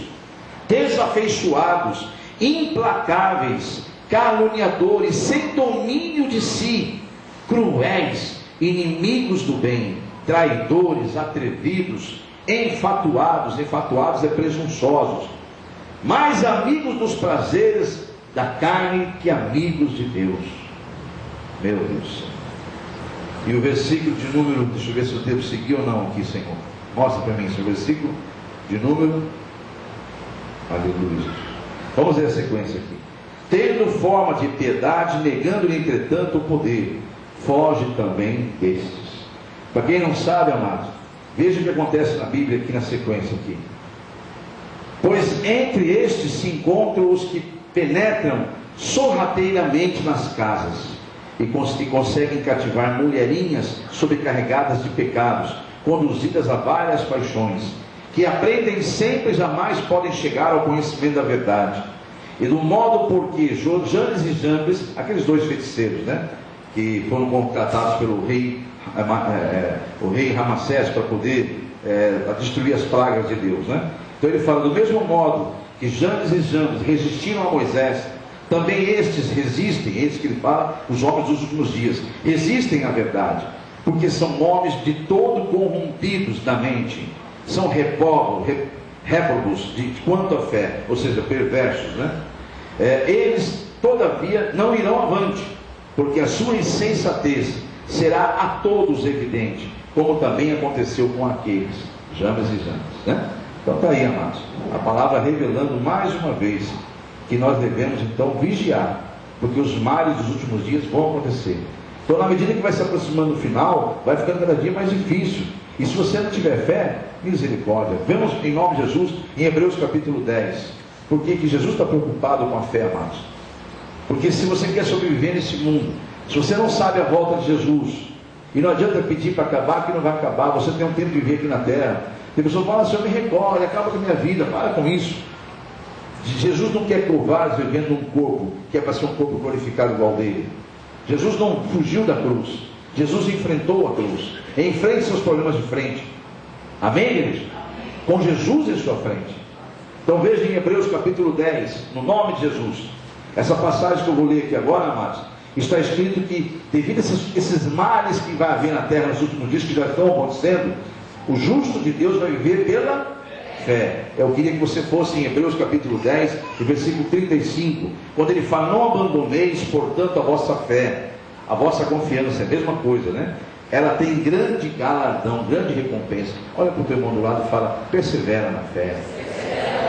[SPEAKER 1] Desafeiçoados, implacáveis, caluniadores, sem domínio de si, cruéis, inimigos do bem, traidores, atrevidos, enfatuados. Enfatuados é presunçosos, mais amigos dos prazeres da carne que amigos de Deus. Meu Deus. E o versículo de número, deixa eu ver se eu devo seguir ou não aqui, Senhor. Mostra para mim esse versículo de número. Aleluia. Vamos ver a sequência aqui. Tendo forma de piedade, negando-lhe entretanto o poder, foge também destes. Para quem não sabe, amados, veja o que acontece na Bíblia aqui na sequência aqui. Pois entre estes se encontram os que penetram sorrateiramente nas casas e conseguem cativar mulherinhas sobrecarregadas de pecados, conduzidas a várias paixões, que aprendem sempre e jamais podem chegar ao conhecimento da verdade. E do modo porque Janes e Jambres, aqueles dois feiticeiros, né, que foram contratados pelo rei, o rei Ramassés, para poder destruir as pragas de Deus, né? Então ele fala, do mesmo modo que Janes e Jambres resistiram a Moisés, também estes resistem, estes que ele fala, os homens dos últimos dias, resistem à verdade, porque são homens de todo corrompidos na mente, são réprobos de quanto à fé, ou seja, perversos, né? Eles, todavia, não irão avante, porque a sua insensatez será a todos evidente, como também aconteceu com aqueles, Jambres e Jambres, né? Então está aí, amados, a palavra revelando mais uma vez que nós devemos então vigiar, porque os males dos últimos dias vão acontecer. Então, na medida que vai se aproximando do final, vai ficando cada dia mais difícil. E se você não tiver fé, misericórdia. Vemos em nome de Jesus em Hebreus capítulo 10. Por que Jesus está preocupado com a fé, amados? Porque se você quer sobreviver nesse mundo, se você não sabe a volta de Jesus, e não adianta pedir para acabar, que não vai acabar, você tem um tempo de viver aqui na terra. Tem pessoas que falam, Senhor, me recorre, acaba com a minha vida, para com isso. Jesus não quer provar vivendo um corpo que é para ser um corpo glorificado igual dele. Jesus não fugiu da cruz, Jesus enfrentou a cruz, enfrente seus problemas de frente. Amém, igreja? Com Jesus em sua frente. Então veja em Hebreus capítulo 10, no nome de Jesus, essa passagem que eu vou ler aqui agora, amados, está escrito que devido a esses males que vai haver na terra nos últimos dias, que já estão acontecendo, o justo de Deus vai viver pela fé. Eu queria que você fosse em Hebreus capítulo 10, versículo 35, quando ele fala, não abandoneis, portanto, a vossa fé, a vossa confiança, é a mesma coisa, né? Ela tem grande galardão, grande recompensa. Olha para o teu irmão do lado e fala, persevera na fé,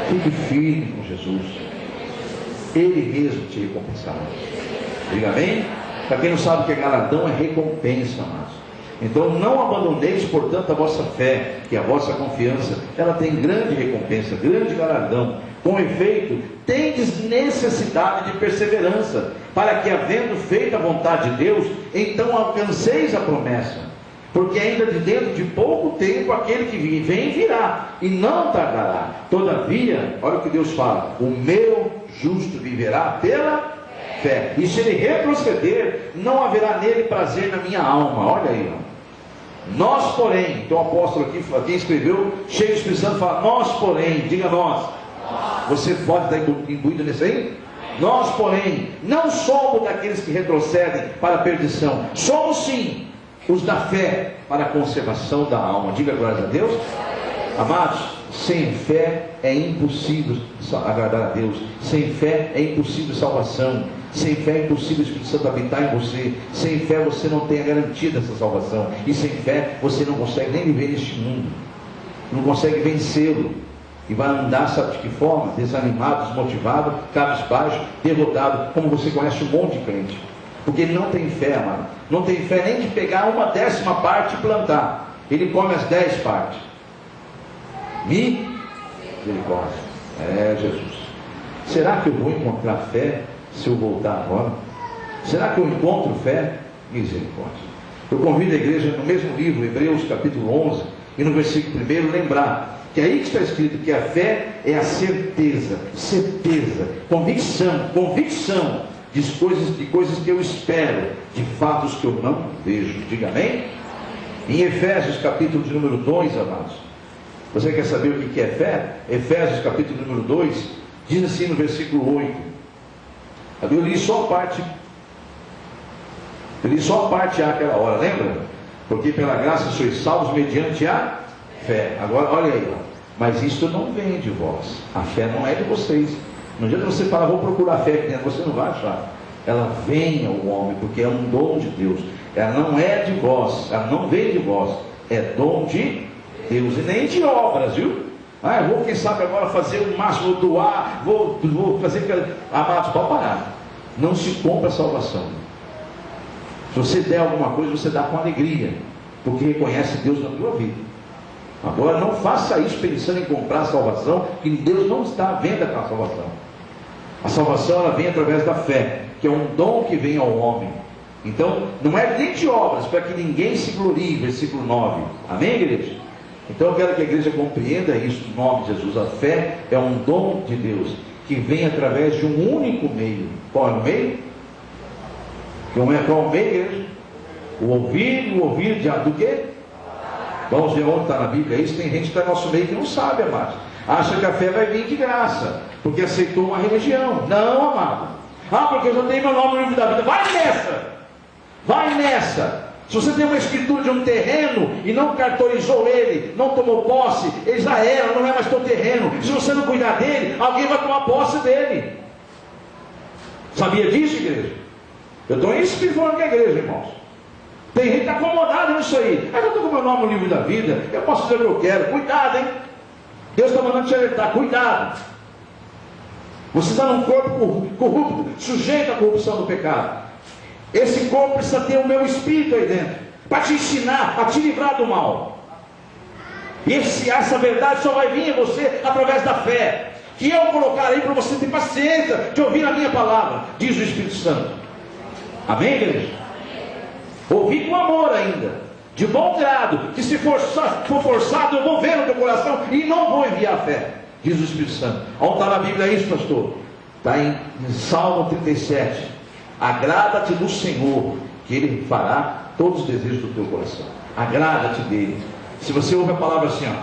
[SPEAKER 1] fique firme com Jesus, Ele mesmo te recompensará. Diga amém? Para quem não sabe o que é galardão, é recompensa, amados. Então não abandoneis, portanto, a vossa fé, que a vossa confiança, ela tem grande recompensa, grande galardão. Com efeito, tendes necessidade de perseverança, para que, havendo feito a vontade de Deus, então alcanceis a promessa. Porque ainda de dentro de pouco tempo, aquele que vem virá, e não tardará. Todavia, olha o que Deus fala, o meu justo viverá pela fé, e se ele retroceder, não haverá nele prazer na minha alma. Olha aí, ó. Nós, porém, então o apóstolo aqui escreveu, cheio de Espírito Santo, fala, nós, porém, diga nós. Você pode estar imbuído nisso aí? Nós, porém, não somos daqueles que retrocedem para a perdição, somos sim os da fé para a conservação da alma. Diga glória a Deus. Amados, sem fé é impossível agradar a Deus. Sem fé é impossível salvação. Sem fé é impossível o Espírito Santo habitar em você. Sem fé você não tem a garantia dessa salvação. E sem fé você não consegue nem viver neste mundo. Não consegue vencê-lo. E vai andar, sabe de que forma? Desanimado, desmotivado, cabisbaixo, derrotado, como você conhece um monte de crente. Porque ele não tem fé, amado. Não tem fé nem de pegar 1/10 parte e plantar. Ele come as 10 partes. Misericórdia. Jesus. Será que eu vou encontrar fé se eu voltar agora? Será que eu encontro fé? Misericórdia. Eu convido a igreja no mesmo livro, Hebreus capítulo 11, e no versículo 1, lembrar que é aí que está escrito que a fé é a certeza, convicção de coisas que eu espero, de fatos que eu não vejo. Diga amém? Em Efésios capítulo de número 2, amados, você quer saber o que é fé? Efésios capítulo número 2, diz assim no versículo 8. Eu li só a parte A aquela hora, lembra? Porque pela graça sois salvos mediante a fé. Agora olha aí, mas isto não vem de vós. A fé não é de vocês. Não adianta você falar, vou procurar fé aqui dentro, você não vai achar. Ela vem ao homem, porque é um dom de Deus. Ela não é de vós, ela não vem de vós, é dom de Deus, e nem de obras, viu? Eu vou, quem sabe, agora fazer o máximo, doar, vou fazer aquele. Amados, pode parar. Não se compra a salvação. Se você der alguma coisa, você dá com alegria, porque reconhece Deus na tua vida. Agora não faça isso pensando em comprar a salvação, que Deus não está à venda com a salvação. A salvação, ela vem através da fé, que é um dom que vem ao homem. Então não é nem de obras, para que ninguém se glorie. Versículo 9, amém, igreja? Então eu quero que a igreja compreenda isso em nome de Jesus. A fé é um dom de Deus, que vem através de um único meio. Qual é o meio? Qual é o meio, igreja? O ouvir do quê? Vamos ver onde está na Bíblia isso. Tem gente que está no nosso meio que não sabe, amado. Acha que a fé vai vir de graça, porque aceitou uma religião. Não, amado. Porque eu já tenho meu nome no livro da vida. Vai nessa. Se você tem uma escritura de um terreno e não cartorizou ele, não tomou posse, ele já era, não é mais teu terreno. Se você não cuidar dele, alguém vai tomar posse dele. Sabia disso, igreja? Eu estou falando com a igreja, irmãos. Tem gente que está acomodado nisso aí. Eu estou com meu nome no livro da vida, eu posso dizer o que eu quero. Cuidado, hein? Deus está mandando te alertar, cuidado. Você está num corpo corrupto, sujeito à corrupção do pecado. Esse corpo precisa ter o meu espírito aí dentro, para te ensinar a te livrar do mal. E essa verdade só vai vir a você através da fé, que eu colocarei para você ter paciência de ouvir a minha palavra, diz o Espírito Santo. Amém, igreja? Ouvir com amor ainda, de bom grado, que se for forçado eu vou ver no teu coração e não vou enviar a fé, diz o Espírito Santo. Onde está na Bíblia isso, pastor? Está em Salmo 37. Agrada-te do Senhor, que Ele fará todos os desejos do teu coração. Agrada-te dele. Se você ouve a palavra assim, sabe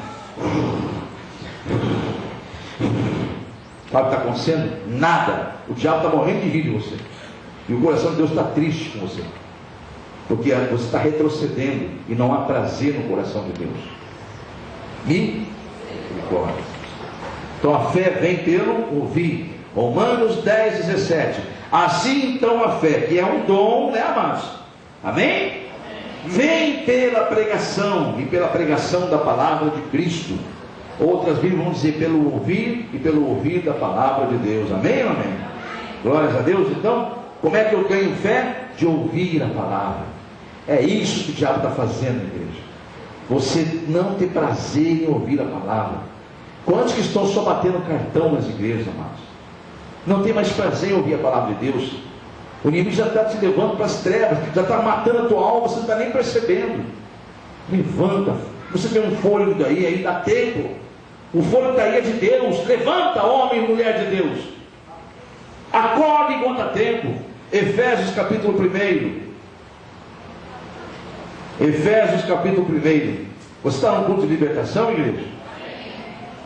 [SPEAKER 1] o que está acontecendo? Nada. O diabo está morrendo de rir de você, e o coração de Deus está triste com você, porque você está retrocedendo e não há prazer no coração de Deus. Misericórdia. Então a fé vem pelo ouvir. Romanos 10, 17. Assim então a fé, que é um dom, né, amados? Amém? Vem pela pregação, e pela pregação da palavra de Cristo. Outras Bíblias vão dizer pelo ouvir, e pelo ouvir da palavra de Deus. Amém ou amém? Glórias a Deus. Então, como é que eu ganho fé? De ouvir a palavra. É isso que o diabo está fazendo, igreja. Você não tem prazer em ouvir a palavra. Quantos que estão só batendo cartão nas igrejas, amados? Não tem mais prazer em ouvir a palavra de Deus. O inimigo já está te levando para as trevas, já está matando a tua alma, você não está nem percebendo. Levanta. Você tem um fôlego daí, aí dá tempo. O fôlego daí é de Deus. Levanta, homem e mulher de Deus. Acorde enquanto há tempo. Efésios capítulo 1. Efésios capítulo 1. Você está no culto de libertação, igreja?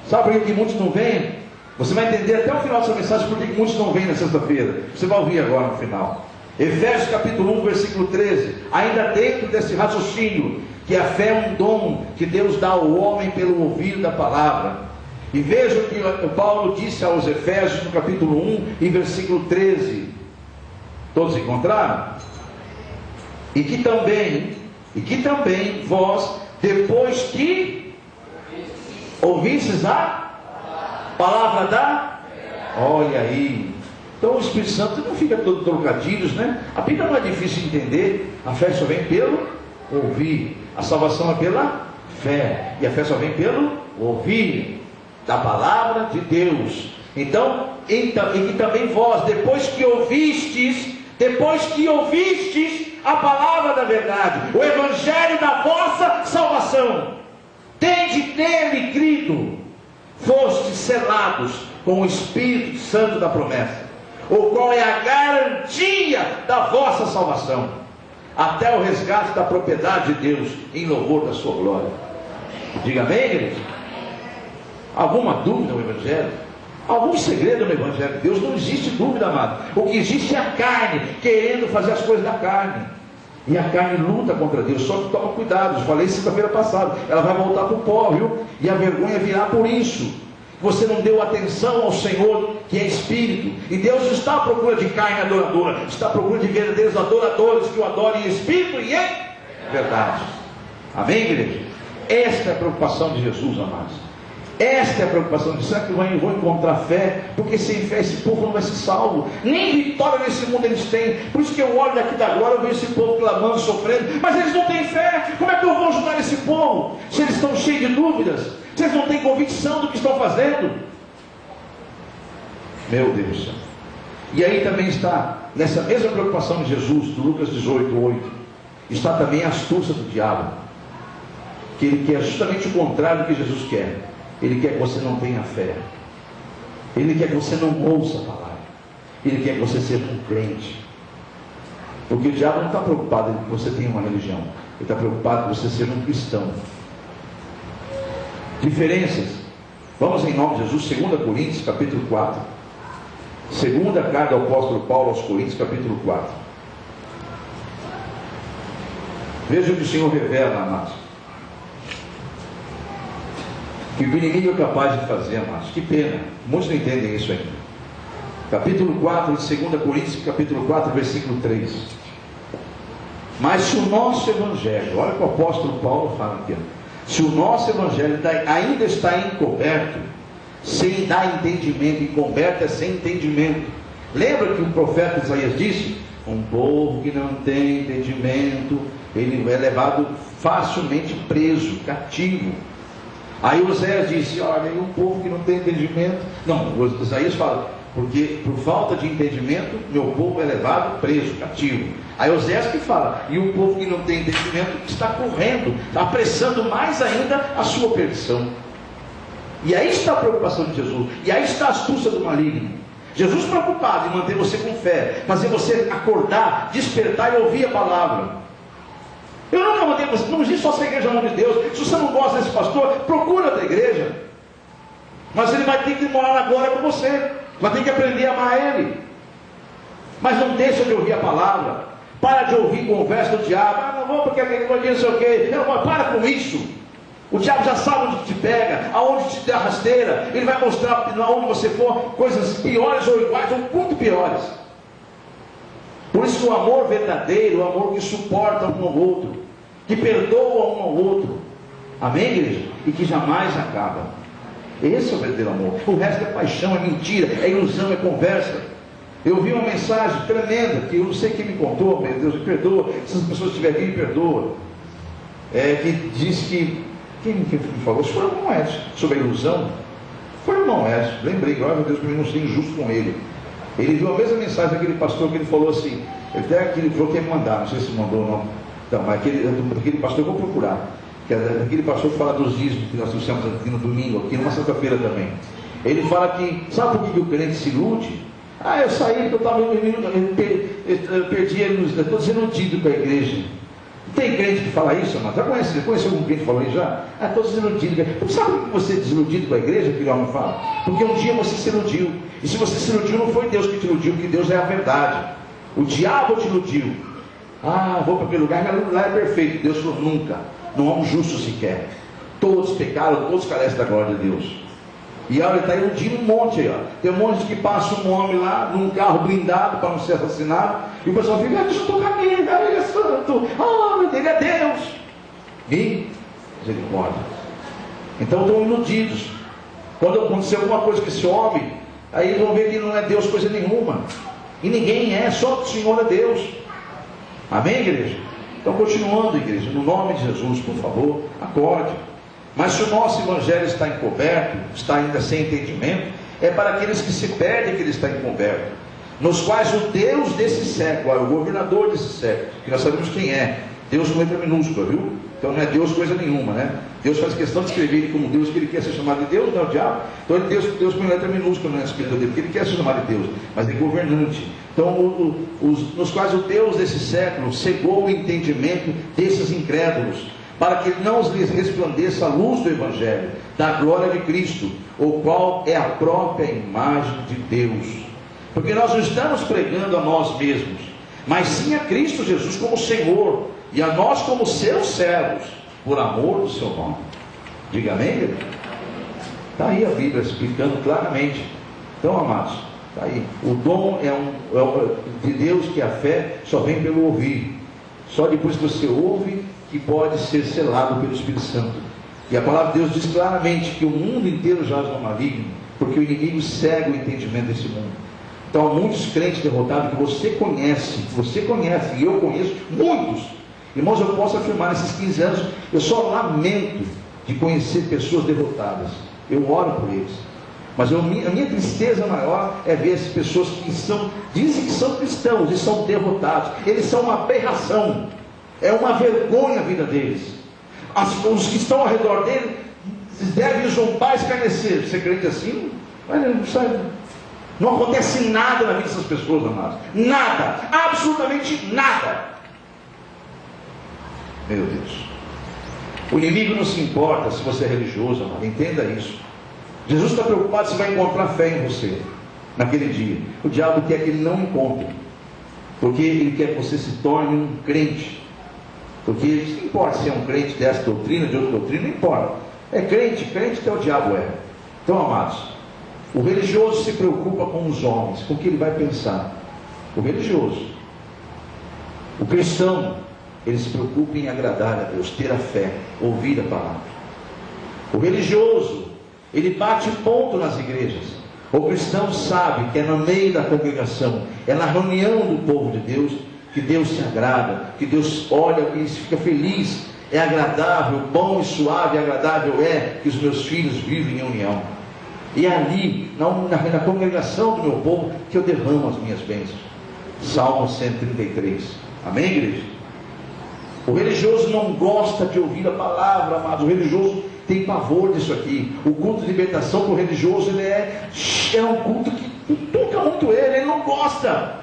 [SPEAKER 1] Sabe por que muitos não vêm? Você vai entender até o final dessa mensagem por que muitos não vêm na sexta-feira. Você vai ouvir agora no final. Efésios capítulo 1, versículo 13. Ainda dentro desse raciocínio que a fé é um dom que Deus dá ao homem pelo ouvir da palavra. E veja o que Paulo disse aos Efésios no capítulo 1 e versículo 13. Todos encontraram? E que também vós, depois que ouvistes a palavra da... Olha aí. Então o Espírito Santo não fica todo trocadilhos, né? A Bíblia não é difícil de entender. A fé só vem pelo ouvir. A salvação é pela fé. E a fé só vem pelo ouvir da palavra de Deus. Então, e que também vós, depois que ouvistes a palavra da verdade, o evangelho da vossa salvação, tende nele crido, fostes selados com o Espírito Santo da promessa, o qual é a garantia da vossa salvação, até o resgate da propriedade de Deus, em louvor da sua glória. Diga amém, igreja? Alguma dúvida no evangelho? Algum segredo no evangelho de Deus? Não existe dúvida, amado. O que existe é a carne querendo fazer as coisas da carne, e a carne luta contra Deus. Só que toma cuidado, eu falei sexta-feira passada, ela vai voltar para o pó, viu? E a vergonha virá por isso. Você não deu atenção ao Senhor, que é Espírito. E Deus não está à procura de carne adoradora, está à procura de verdadeiros adoradores que o adorem em Espírito e em verdade. Amém, igreja? Esta é a preocupação de Jesus, amados. Esta é a preocupação de será que eu vou encontrar fé? Porque sem fé esse povo não vai ser salvo. Nem vitória nesse mundo eles têm. Por isso que eu olho daqui da glória, eu vejo esse povo clamando, sofrendo. Mas eles não têm fé. Como é que eu vou ajudar esse povo? Se eles estão cheios de dúvidas, se eles não têm convicção do que estão fazendo. Meu Deus do céu. E aí também está, nessa mesma preocupação de Jesus, do Lucas 18:8, está também a astúcia do diabo, que ele quer justamente o contrário do que Jesus quer. Ele quer que você não tenha fé. Ele quer que você não ouça a palavra. Ele quer que você seja um crente. Porque o diabo não está preocupado em que você tenha uma religião. Ele está preocupado em você ser um cristão. Diferenças. Vamos em nome de Jesus, 2 Coríntios capítulo 4. Segunda carta do apóstolo Paulo aos Coríntios capítulo 4. Veja o que o Senhor revela, amados. Que o inimigo é capaz de fazer, amados. Que pena, muitos não entendem isso ainda. Capítulo 4 de 2 Coríntios, capítulo 4, versículo 3. Mas se o nosso evangelho, olha o que o apóstolo Paulo fala aqui, se o nosso evangelho ainda está encoberto, sem dar entendimento, encoberto é sem entendimento. Lembra que o profeta Isaías disse? Um povo que não tem entendimento, ele é levado facilmente preso, cativo. Aí Oséias disse, olha, um povo que não tem entendimento. Não, Isaías fala, porque por falta de entendimento, meu povo é levado preso, cativo. Aí Oséias que fala, e o povo que não tem entendimento está correndo, está apressando mais ainda a sua perdição. E aí está a preocupação de Jesus, e aí está a astúcia do maligno. Jesus preocupado em manter você com fé, fazer você acordar, despertar e ouvir a palavra. Eu nunca mandei você, não existe só essa igreja no nome de Deus. Se você não gosta desse pastor, procura outra igreja. Mas ele vai ter que morar na glória com você, vai ter que aprender a amar ele. Mas não deixa de ouvir a palavra. Para de ouvir conversa do diabo. Ah, não vou porque aquele coisa não sei o quê. Não, para com isso. O diabo já sabe onde te pega, aonde te dá rasteira. Ele vai mostrar aonde você for coisas piores ou iguais ou muito piores. Por isso que o amor verdadeiro, o amor que suporta um ao outro, que perdoa um ao outro, amém, igreja? E que jamais acaba. Esse é o verdadeiro amor. O resto é paixão, é mentira, é ilusão, é conversa. Eu vi uma mensagem tremenda, que eu não sei quem me contou, meu Deus, me perdoa, se as pessoas estiverem me perdoa, que diz que, quem me falou? Isso foi o irmão Edson, sobre a ilusão. Foi o irmão Edson, lembrei, glória a Deus, para mim não ser injusto com ele. Ele viu a mesma mensagem daquele pastor que ele falou assim, ele falou que ia me mandar, não sei se mandou ou não. Então, mas aquele pastor eu vou procurar, que é aquele pastor que fala dos dízimos que nós trouxemos aqui no domingo, aqui numa sexta-feira também. Ele fala que, sabe por que o crente se ilude? Ah, eu saí porque eu estava perdi, estou desiludido com a igreja. Tem crente que fala isso, amado? Já conheceu algum crente que falou isso já? Ah, estou desiludido. Sabe por que você é desiludido com a igreja? Que o homem fala? Porque um dia você se iludiu. E se você se iludiu, não foi Deus que te iludiu, porque Deus é a verdade. O diabo te iludiu. Ah, vou para aquele lugar, lá é perfeito. Deus falou, nunca. não há um justo sequer. Todos pecaram, todos carecem da glória de Deus. E olha, ele está iludindo um monte aí, ó. Tem um monte que passa um homem lá, num carro blindado para não ser assassinado, e o pessoal fica, deixa eu tocar nele, ele é santo, ele é Deus. E misericórdia. Então estão iludidos. Quando acontecer alguma coisa com esse homem, aí eles vão ver que não é Deus coisa nenhuma. E ninguém é, só o Senhor é Deus. Amém, igreja? Então, continuando, igreja, no nome de Jesus, por favor, acorde. Mas se o nosso evangelho está encoberto, está ainda sem entendimento, é para aqueles que se perdem que ele está encoberto, nos quais o Deus desse século, o governador desse século, que nós sabemos quem é, Deus com letra minúscula, viu? Então não é Deus coisa nenhuma, né? Deus faz questão de escrever ele como Deus, que ele quer ser chamado de Deus, não é o diabo. Então ele Deus com letra minúscula não é escrito dele, porque ele quer ser chamado de Deus, mas é governante. Então, nos quais o Deus desse século cegou o entendimento desses incrédulos, para que não lhes resplandeça a luz do Evangelho, da glória de Cristo, o qual é a própria imagem de Deus. Porque nós não estamos pregando a nós mesmos, mas sim a Cristo Jesus como Senhor, e a nós como seus servos, por amor do seu nome. Diga amém? Está aí a Bíblia explicando claramente. Então, amados, está aí. O dom de Deus, que a fé só vem pelo ouvir. Só depois que você ouve que pode ser selado pelo Espírito Santo. E a palavra de Deus diz claramente que o mundo inteiro jaz no maligno, porque o inimigo cega o entendimento desse mundo. Então há muitos crentes derrotados que você conhece, e eu conheço muitos. Irmãos, eu posso afirmar, nesses 15 anos, eu só lamento de conhecer pessoas derrotadas. Eu oro por eles. Mas a minha tristeza maior é ver as pessoas que dizem que são cristãos e são derrotados. Eles são uma aberração. É uma vergonha a vida deles. Os que estão ao redor dele devem zombar e escarnecer. Você crente assim? Não acontece nada na vida dessas pessoas, amados. Nada. Absolutamente nada. Meu Deus. O inimigo não se importa se você é religioso, amado. Entenda isso. Jesus está preocupado se vai encontrar fé em você naquele dia. O diabo quer que ele não encontre, porque ele quer que você se torne um crente. Porque não importa se é um crente dessa doutrina, de outra doutrina, não importa. É crente que o diabo é. Então, amados, o religioso se preocupa com os homens, com o que ele vai pensar. O religioso. O cristão, ele se preocupa em agradar a Deus, ter a fé, ouvir a palavra. O religioso, ele bate ponto nas igrejas. O cristão sabe que é no meio da congregação, é na reunião do povo de Deus, que Deus se agrada, que Deus olha e fica feliz. É agradável, bom e suave e agradável é que os meus filhos vivem em união. E é ali, na congregação do meu povo, que eu derramo as minhas bênçãos. Salmo 133. Amém, igreja? O religioso não gosta de ouvir a palavra, amados. O religioso tem pavor disso aqui. O culto de libertação para o religioso, ele é um culto que toca muito ele não gosta.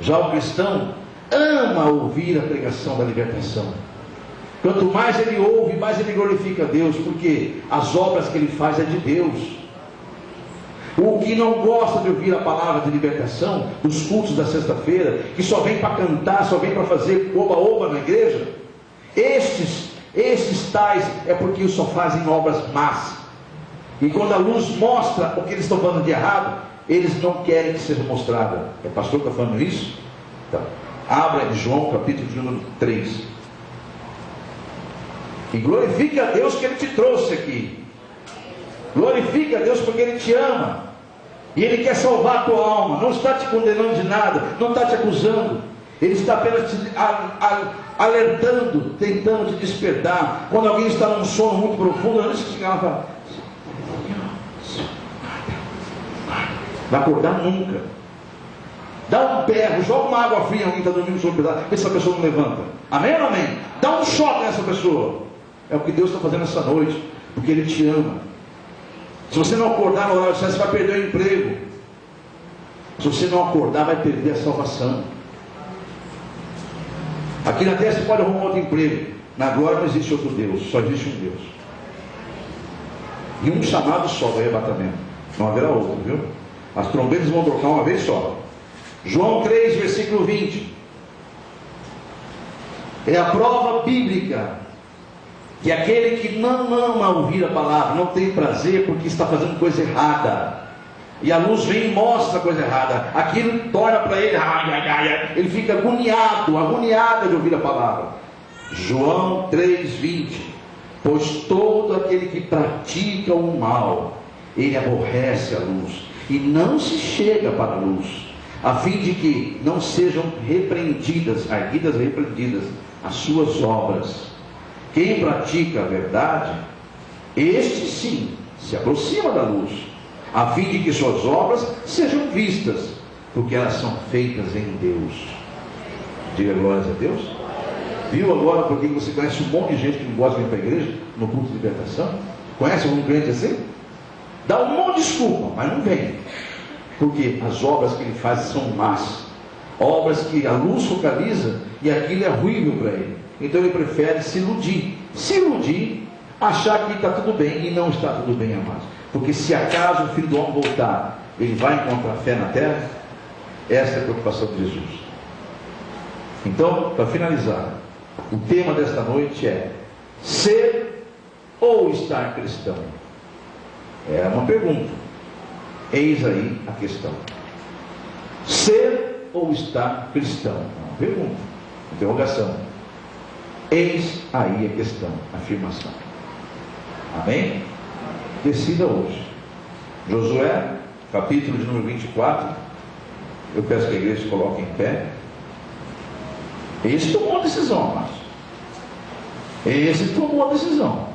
[SPEAKER 1] Já o cristão ama ouvir a pregação da libertação. Quanto mais ele ouve, mais ele glorifica a Deus, porque as obras que ele faz é de Deus. O que não gosta de ouvir a palavra de libertação, dos cultos da sexta-feira, que só vem para cantar, só vem para fazer oba-oba na igreja, estes tais é porque só fazem obras más. E quando a luz mostra o que eles estão falando de errado, eles não querem que seja mostrado. É pastor que está falando isso? Então, abra em João capítulo de número 3. E glorifique a Deus que Ele te trouxe aqui. Glorifique a Deus porque Ele te ama. E Ele quer salvar a tua alma. Não está te condenando de nada. Não está te acusando. Ele está apenas te alertando, tentando te despertar. Quando alguém está num sono muito profundo, não deixa chegar lá e falar: vai acordar nunca. Dá um berro, joga uma água fria, alguém está dormindo sobre o pedaço, essa pessoa não levanta. Amém ou não amém? Dá um choque nessa pessoa. É o que Deus está fazendo essa noite, porque Ele te ama. Se você não acordar no horário certo, você vai perder o emprego. Se você não acordar, vai perder a salvação. Aqui na terra você pode arrumar outro emprego. Na glória não existe outro Deus, só existe um Deus. E um chamado só do arrebatamento. Não haverá outro, viu? As trombetas vão tocar uma vez só. João 3, versículo 20. É a prova bíblica que aquele que não ama ouvir a palavra, não tem prazer porque está fazendo coisa errada, e a luz vem e mostra a coisa errada, aquilo torna para ele, ele fica agoniado de ouvir a palavra. João 3,20: pois todo aquele que pratica o mal, ele aborrece a luz, e não se chega para a luz, a fim de que não sejam repreendidas as suas obras. Quem pratica a verdade, este sim se aproxima da luz, a fim de que suas obras sejam vistas, porque elas são feitas em Deus. Diga glórias a Deus. Viu agora porque você conhece um monte de gente que não gosta de vir para a igreja no culto de libertação? Conhece algum crente assim? Dá um monte de desculpa, mas não vem, porque as obras que ele faz são más, obras que a luz focaliza, e aquilo é ruível para ele. Então ele prefere se iludir, achar que está tudo bem, e não está tudo bem, amados. Porque se acaso o Filho do Homem voltar, ele vai encontrar fé na terra? Essa é a preocupação de Jesus. Então, para finalizar, o tema desta noite é: ser ou estar cristão? É uma pergunta. Eis aí a questão. Ser ou estar cristão? É uma pergunta, interrogação. Eis aí a questão, afirmação. Amém? Decida hoje. Josué, capítulo de número 24. Eu peço que a igreja se coloque em pé. Esse tomou a decisão, amados. Esse tomou a decisão.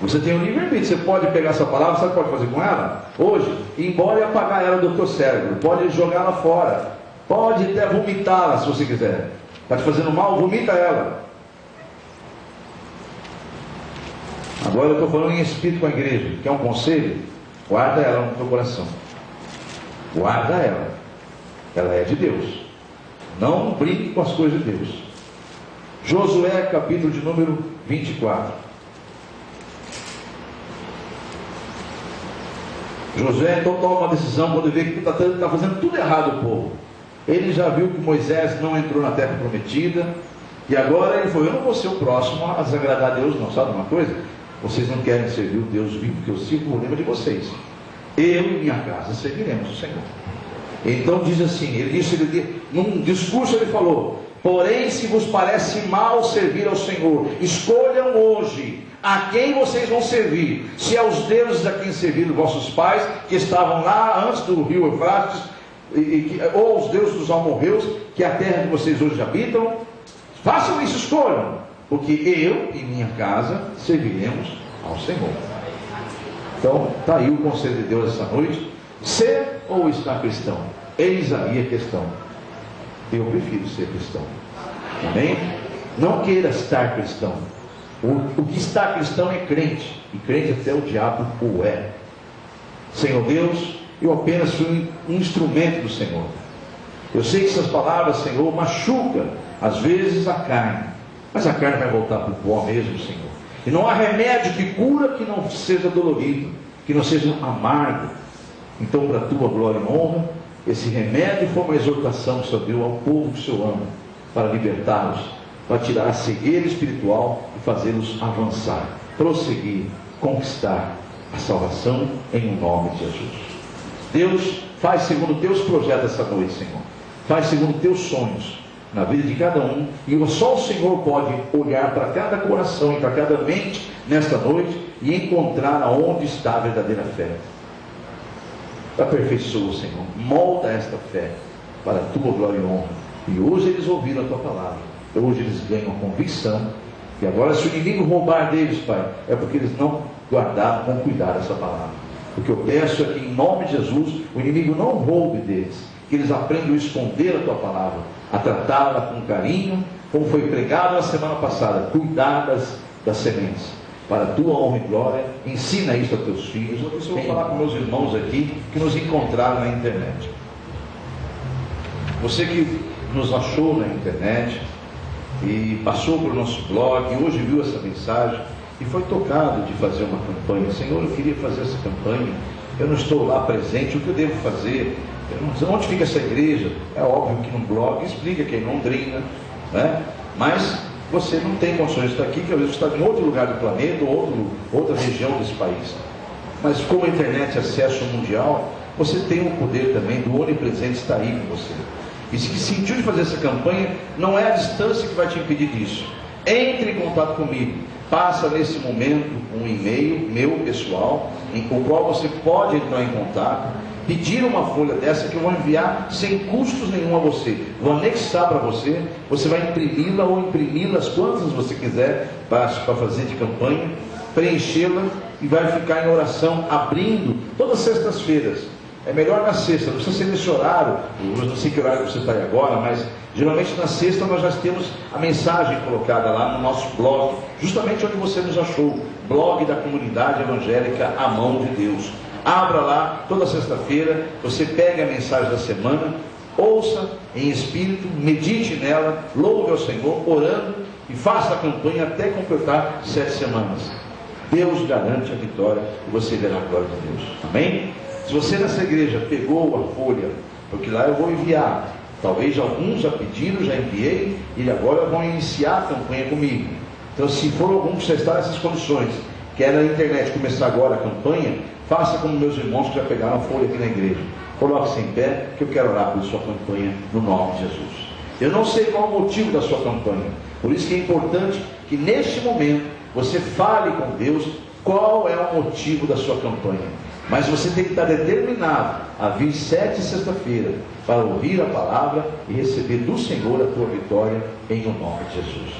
[SPEAKER 1] Você tem o livre-arbítrio. Você pode pegar essa palavra, sabe o que pode fazer com ela? Hoje, embora apagar ela do teu cérebro, pode jogá-la fora, pode até vomitá-la, se você quiser. Está te fazendo mal, vomita ela. Agora eu estou falando em espírito com a igreja. Quer um conselho? Guarda ela no teu coração. Guarda ela. Ela é de Deus. Não brinque com as coisas de Deus. Josué, capítulo de número 24. Josué então toma uma decisão quando vê que está fazendo tudo errado o povo. Ele já viu que Moisés não entrou na terra prometida, e agora ele falou: eu não vou ser o próximo a desagradar a Deus, não. Sabe uma coisa? Vocês não querem servir o Deus vivo que eu sirvo, o problema de vocês. Eu e minha casa serviremos o Senhor. Então diz assim, num discurso ele falou: porém, se vos parece mal servir ao Senhor, escolham hoje a quem vocês vão servir, se aos deuses a quem serviram vossos pais, que estavam lá antes do rio Eufrates, ou aos deuses dos amorreus, que é a terra que vocês hoje habitam. Façam isso, escolham, porque eu e minha casa serviremos ao Senhor. Então está aí o conselho de Deus essa noite: ser ou estar cristão? Eis aí a questão. Eu prefiro ser cristão. Amém? Não queira estar cristão. O que está cristão é crente, e crente até o diabo o é. Senhor Deus, eu apenas fui um instrumento do Senhor. Eu sei que essas palavras, Senhor, machucam às vezes a carne, mas a carne vai voltar para o pó mesmo, Senhor. E não há remédio que cura que não seja dolorido, que não seja amargo. Então, para a tua glória e honra, esse remédio foi uma exortação que o Senhor deu ao povo que o Senhor ama, para libertá-los, para tirar a cegueira espiritual e fazê-los avançar, prosseguir, conquistar a salvação em nome de Jesus. Deus, faz segundo teus projetos essa noite, Senhor. Faz segundo teus sonhos na vida de cada um, e só o Senhor pode olhar para cada coração e para cada mente nesta noite e encontrar aonde está a verdadeira fé. Aperfeiçoa, Senhor, molda esta fé para a tua glória e honra. E hoje eles ouviram a tua palavra, hoje eles ganham a convicção. E agora, se o inimigo roubar deles, Pai, é porque eles não guardaram com cuidado essa palavra. O que eu peço é que, em nome de Jesus, o inimigo não roube deles, que eles aprendam a esconder a tua palavra, a tratá-la com carinho, como foi pregado na semana passada, cuidar das sementes, para a tua honra e glória. Ensina isso a teus filhos. Eu vou falar com meus irmãos aqui, que nos encontraram na internet. Você que nos achou na internet, e passou pelo nosso blog, e hoje viu essa mensagem, e foi tocado de fazer uma campanha. Senhor, eu queria fazer essa campanha, eu não estou lá presente, o que eu devo fazer? Eu não sei onde fica essa igreja. É óbvio que no blog explica que é em Londrina, né? Mas você não tem condições de estar aqui, que às vezes você está em outro lugar do planeta, ou outra região desse país. Mas como a internet é acesso mundial, você tem o poder também do onipresente estar aí com você. E se sentiu de fazer essa campanha, não é a distância que vai te impedir disso. Entre em contato comigo. Passa nesse momento um e-mail meu pessoal, em o qual você pode entrar em contato, pedir uma folha dessa que eu vou enviar sem custos nenhum a você. Vou anexar para você, você vai imprimi-la ou imprimi-las quantas você quiser para fazer de campanha, preenchê-la e vai ficar em oração, abrindo todas as sextas-feiras. É melhor na sexta, não precisa ser nesse horário, eu não sei que horário você está aí agora, mas geralmente na sexta nós já temos a mensagem colocada lá no nosso blog, justamente onde você nos achou, blog da Comunidade Evangélica A Mão de Deus. Abra lá, toda sexta-feira, você pega a mensagem da semana, ouça em espírito, medite nela, louve ao Senhor, orando, e faça a campanha até completar 7 semanas. Deus garante a vitória e você verá a glória de Deus. Amém? Se você nessa igreja pegou a folha, porque lá eu vou enviar, talvez alguns já pediram, já enviei, e agora vão iniciar a campanha comigo. Então, se for algum que já está nessas condições, quer na internet começar agora a campanha, faça como meus irmãos que já pegaram a folha aqui na igreja. Coloque-se em pé, que eu quero orar pela sua campanha no nome de Jesus. Eu não sei qual o motivo da sua campanha, por isso que é importante que neste momento você fale com Deus qual é o motivo da sua campanha. Mas você tem que estar determinado a vir 7 sexta-feira para ouvir a palavra e receber do Senhor a tua vitória em o nome de Jesus.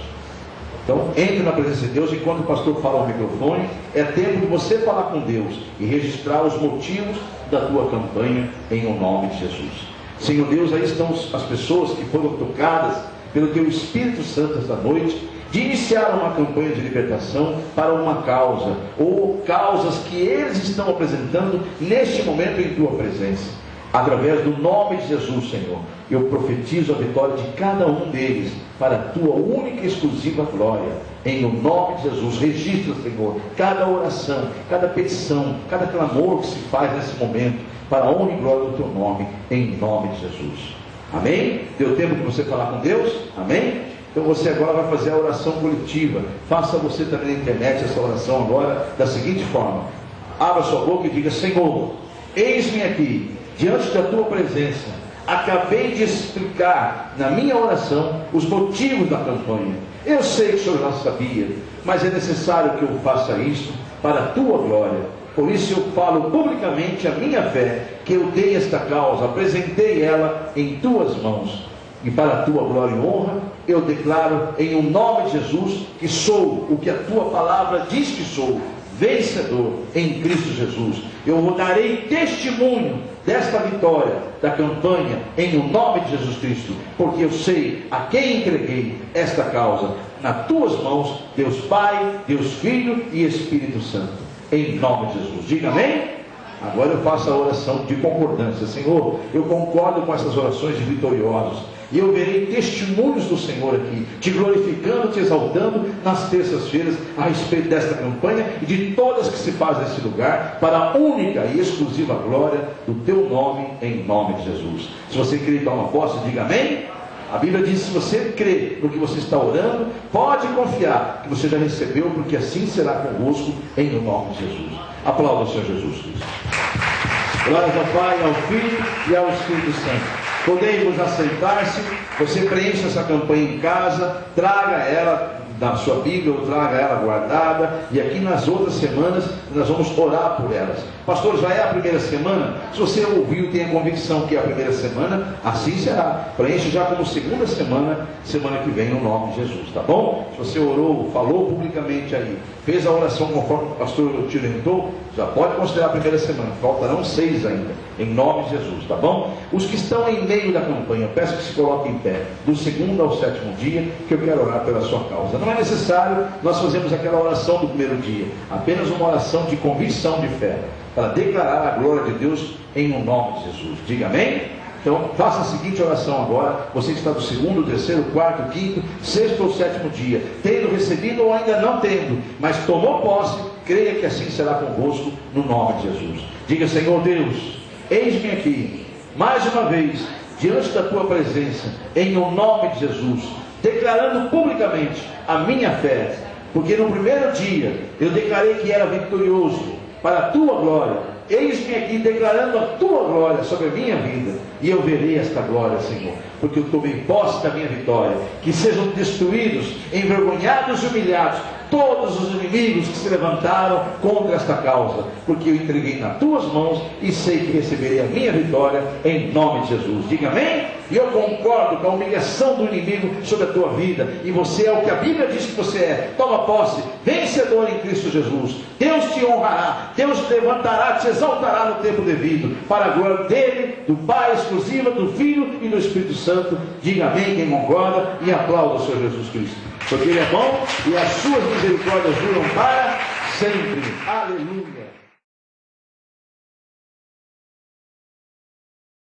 [SPEAKER 1] Então, entre na presença de Deus, e quando o pastor fala ao microfone, é tempo de você falar com Deus e registrar os motivos da tua campanha em o nome de Jesus. Senhor Deus, aí estão as pessoas que foram tocadas pelo teu Espírito Santo esta noite, de iniciar uma campanha de libertação para uma causa, ou causas que eles estão apresentando neste momento em tua presença. Através do nome de Jesus, Senhor, eu profetizo a vitória de cada um deles para a tua única e exclusiva glória. Em o nome de Jesus, registra, Senhor, cada oração, cada petição, cada clamor que se faz nesse momento, para a honra e glória do teu nome, em nome de Jesus. Amém? Deu tempo de você falar com Deus? Amém? Então você agora vai fazer a oração coletiva. Faça você também na internet essa oração agora da seguinte forma: abra sua boca e diga: Senhor, eis-me aqui diante da tua presença. Acabei de explicar na minha oração os motivos da campanha. Eu sei que o Senhor já sabia, mas é necessário que eu faça isso para a tua glória. Por isso eu falo publicamente a minha fé, que eu dei esta causa, apresentei ela em tuas mãos. E para a tua glória e honra, eu declaro em o nome de Jesus que sou o que a tua palavra diz que sou, vencedor em Cristo Jesus. Eu darei testemunho desta vitória da campanha em o nome de Jesus Cristo, porque eu sei a quem entreguei esta causa, nas tuas mãos, Deus Pai, Deus Filho e Espírito Santo, em nome de Jesus. Diga amém? Agora eu faço a oração de concordância. Senhor, eu concordo com essas orações de vitoriosos, e eu verei testemunhos do Senhor aqui, te glorificando, te exaltando nas terças-feiras a respeito desta campanha e de todas que se fazem nesse lugar, para a única e exclusiva glória do teu nome, em nome de Jesus. Se você crê e toma posse, diga amém. A Bíblia diz: se você crê no que você está orando, pode confiar que você já recebeu, porque assim será convosco, em o nome de Jesus. Aplauda o Senhor Jesus Cristo. Glórias ao Pai, ao Filho e ao Espírito Santo. Podemos assentar-se. Você preenche essa campanha em casa, traga ela da sua Bíblia, ou traga ela guardada, e aqui nas outras semanas nós vamos orar por elas. Pastor, já é a primeira semana? Se você ouviu e tem a convicção que é a primeira semana, assim será. Preenche já como segunda semana, semana que vem, no nome de Jesus, tá bom? Se você orou, falou publicamente aí, fez a oração conforme o pastor te orientou, já pode considerar a primeira semana. Faltarão 6 ainda, em nome de Jesus, tá bom? Os que estão em meio da campanha, peço que se coloquem em pé, do 2º ao 7º dia, que eu quero orar pela sua causa. Não é necessário nós fazermos aquela oração do primeiro dia, apenas uma oração de convicção de fé, para declarar a glória de Deus em o nome de Jesus. Diga amém? Então faça a seguinte oração agora, você que está do 2º, 3º, 4º, 5º, 6º ou 7º dia, tendo recebido ou ainda não tendo, mas tomou posse, creia que assim será convosco, no nome de Jesus. Diga: Senhor Deus, eis-me aqui, mais uma vez, diante da tua presença, em o nome de Jesus. declarando publicamente a minha fé, porque no primeiro dia eu declarei que era vitorioso para a tua glória. Eis-me aqui declarando a tua glória sobre a minha vida, e eu verei esta glória, Senhor, porque eu tomei posse da minha vitória. Que sejam destruídos, envergonhados e humilhados todos os inimigos que se levantaram contra esta causa, porque eu entreguei nas tuas mãos e sei que receberei a minha vitória em nome de Jesus. Diga amém? E eu concordo com a humilhação do inimigo sobre a tua vida, e você é o que a Bíblia diz que você é. Toma posse, vencedor em Cristo Jesus. Deus te honrará, Deus te levantará, te exaltará no tempo devido, para a glória dele, do Pai exclusiva, do Filho e do Espírito Santo. Diga amém quem concorda, e aplauda o Senhor Jesus Cristo, porque Ele é bom e as suas misericórdias duram para sempre. Aleluia.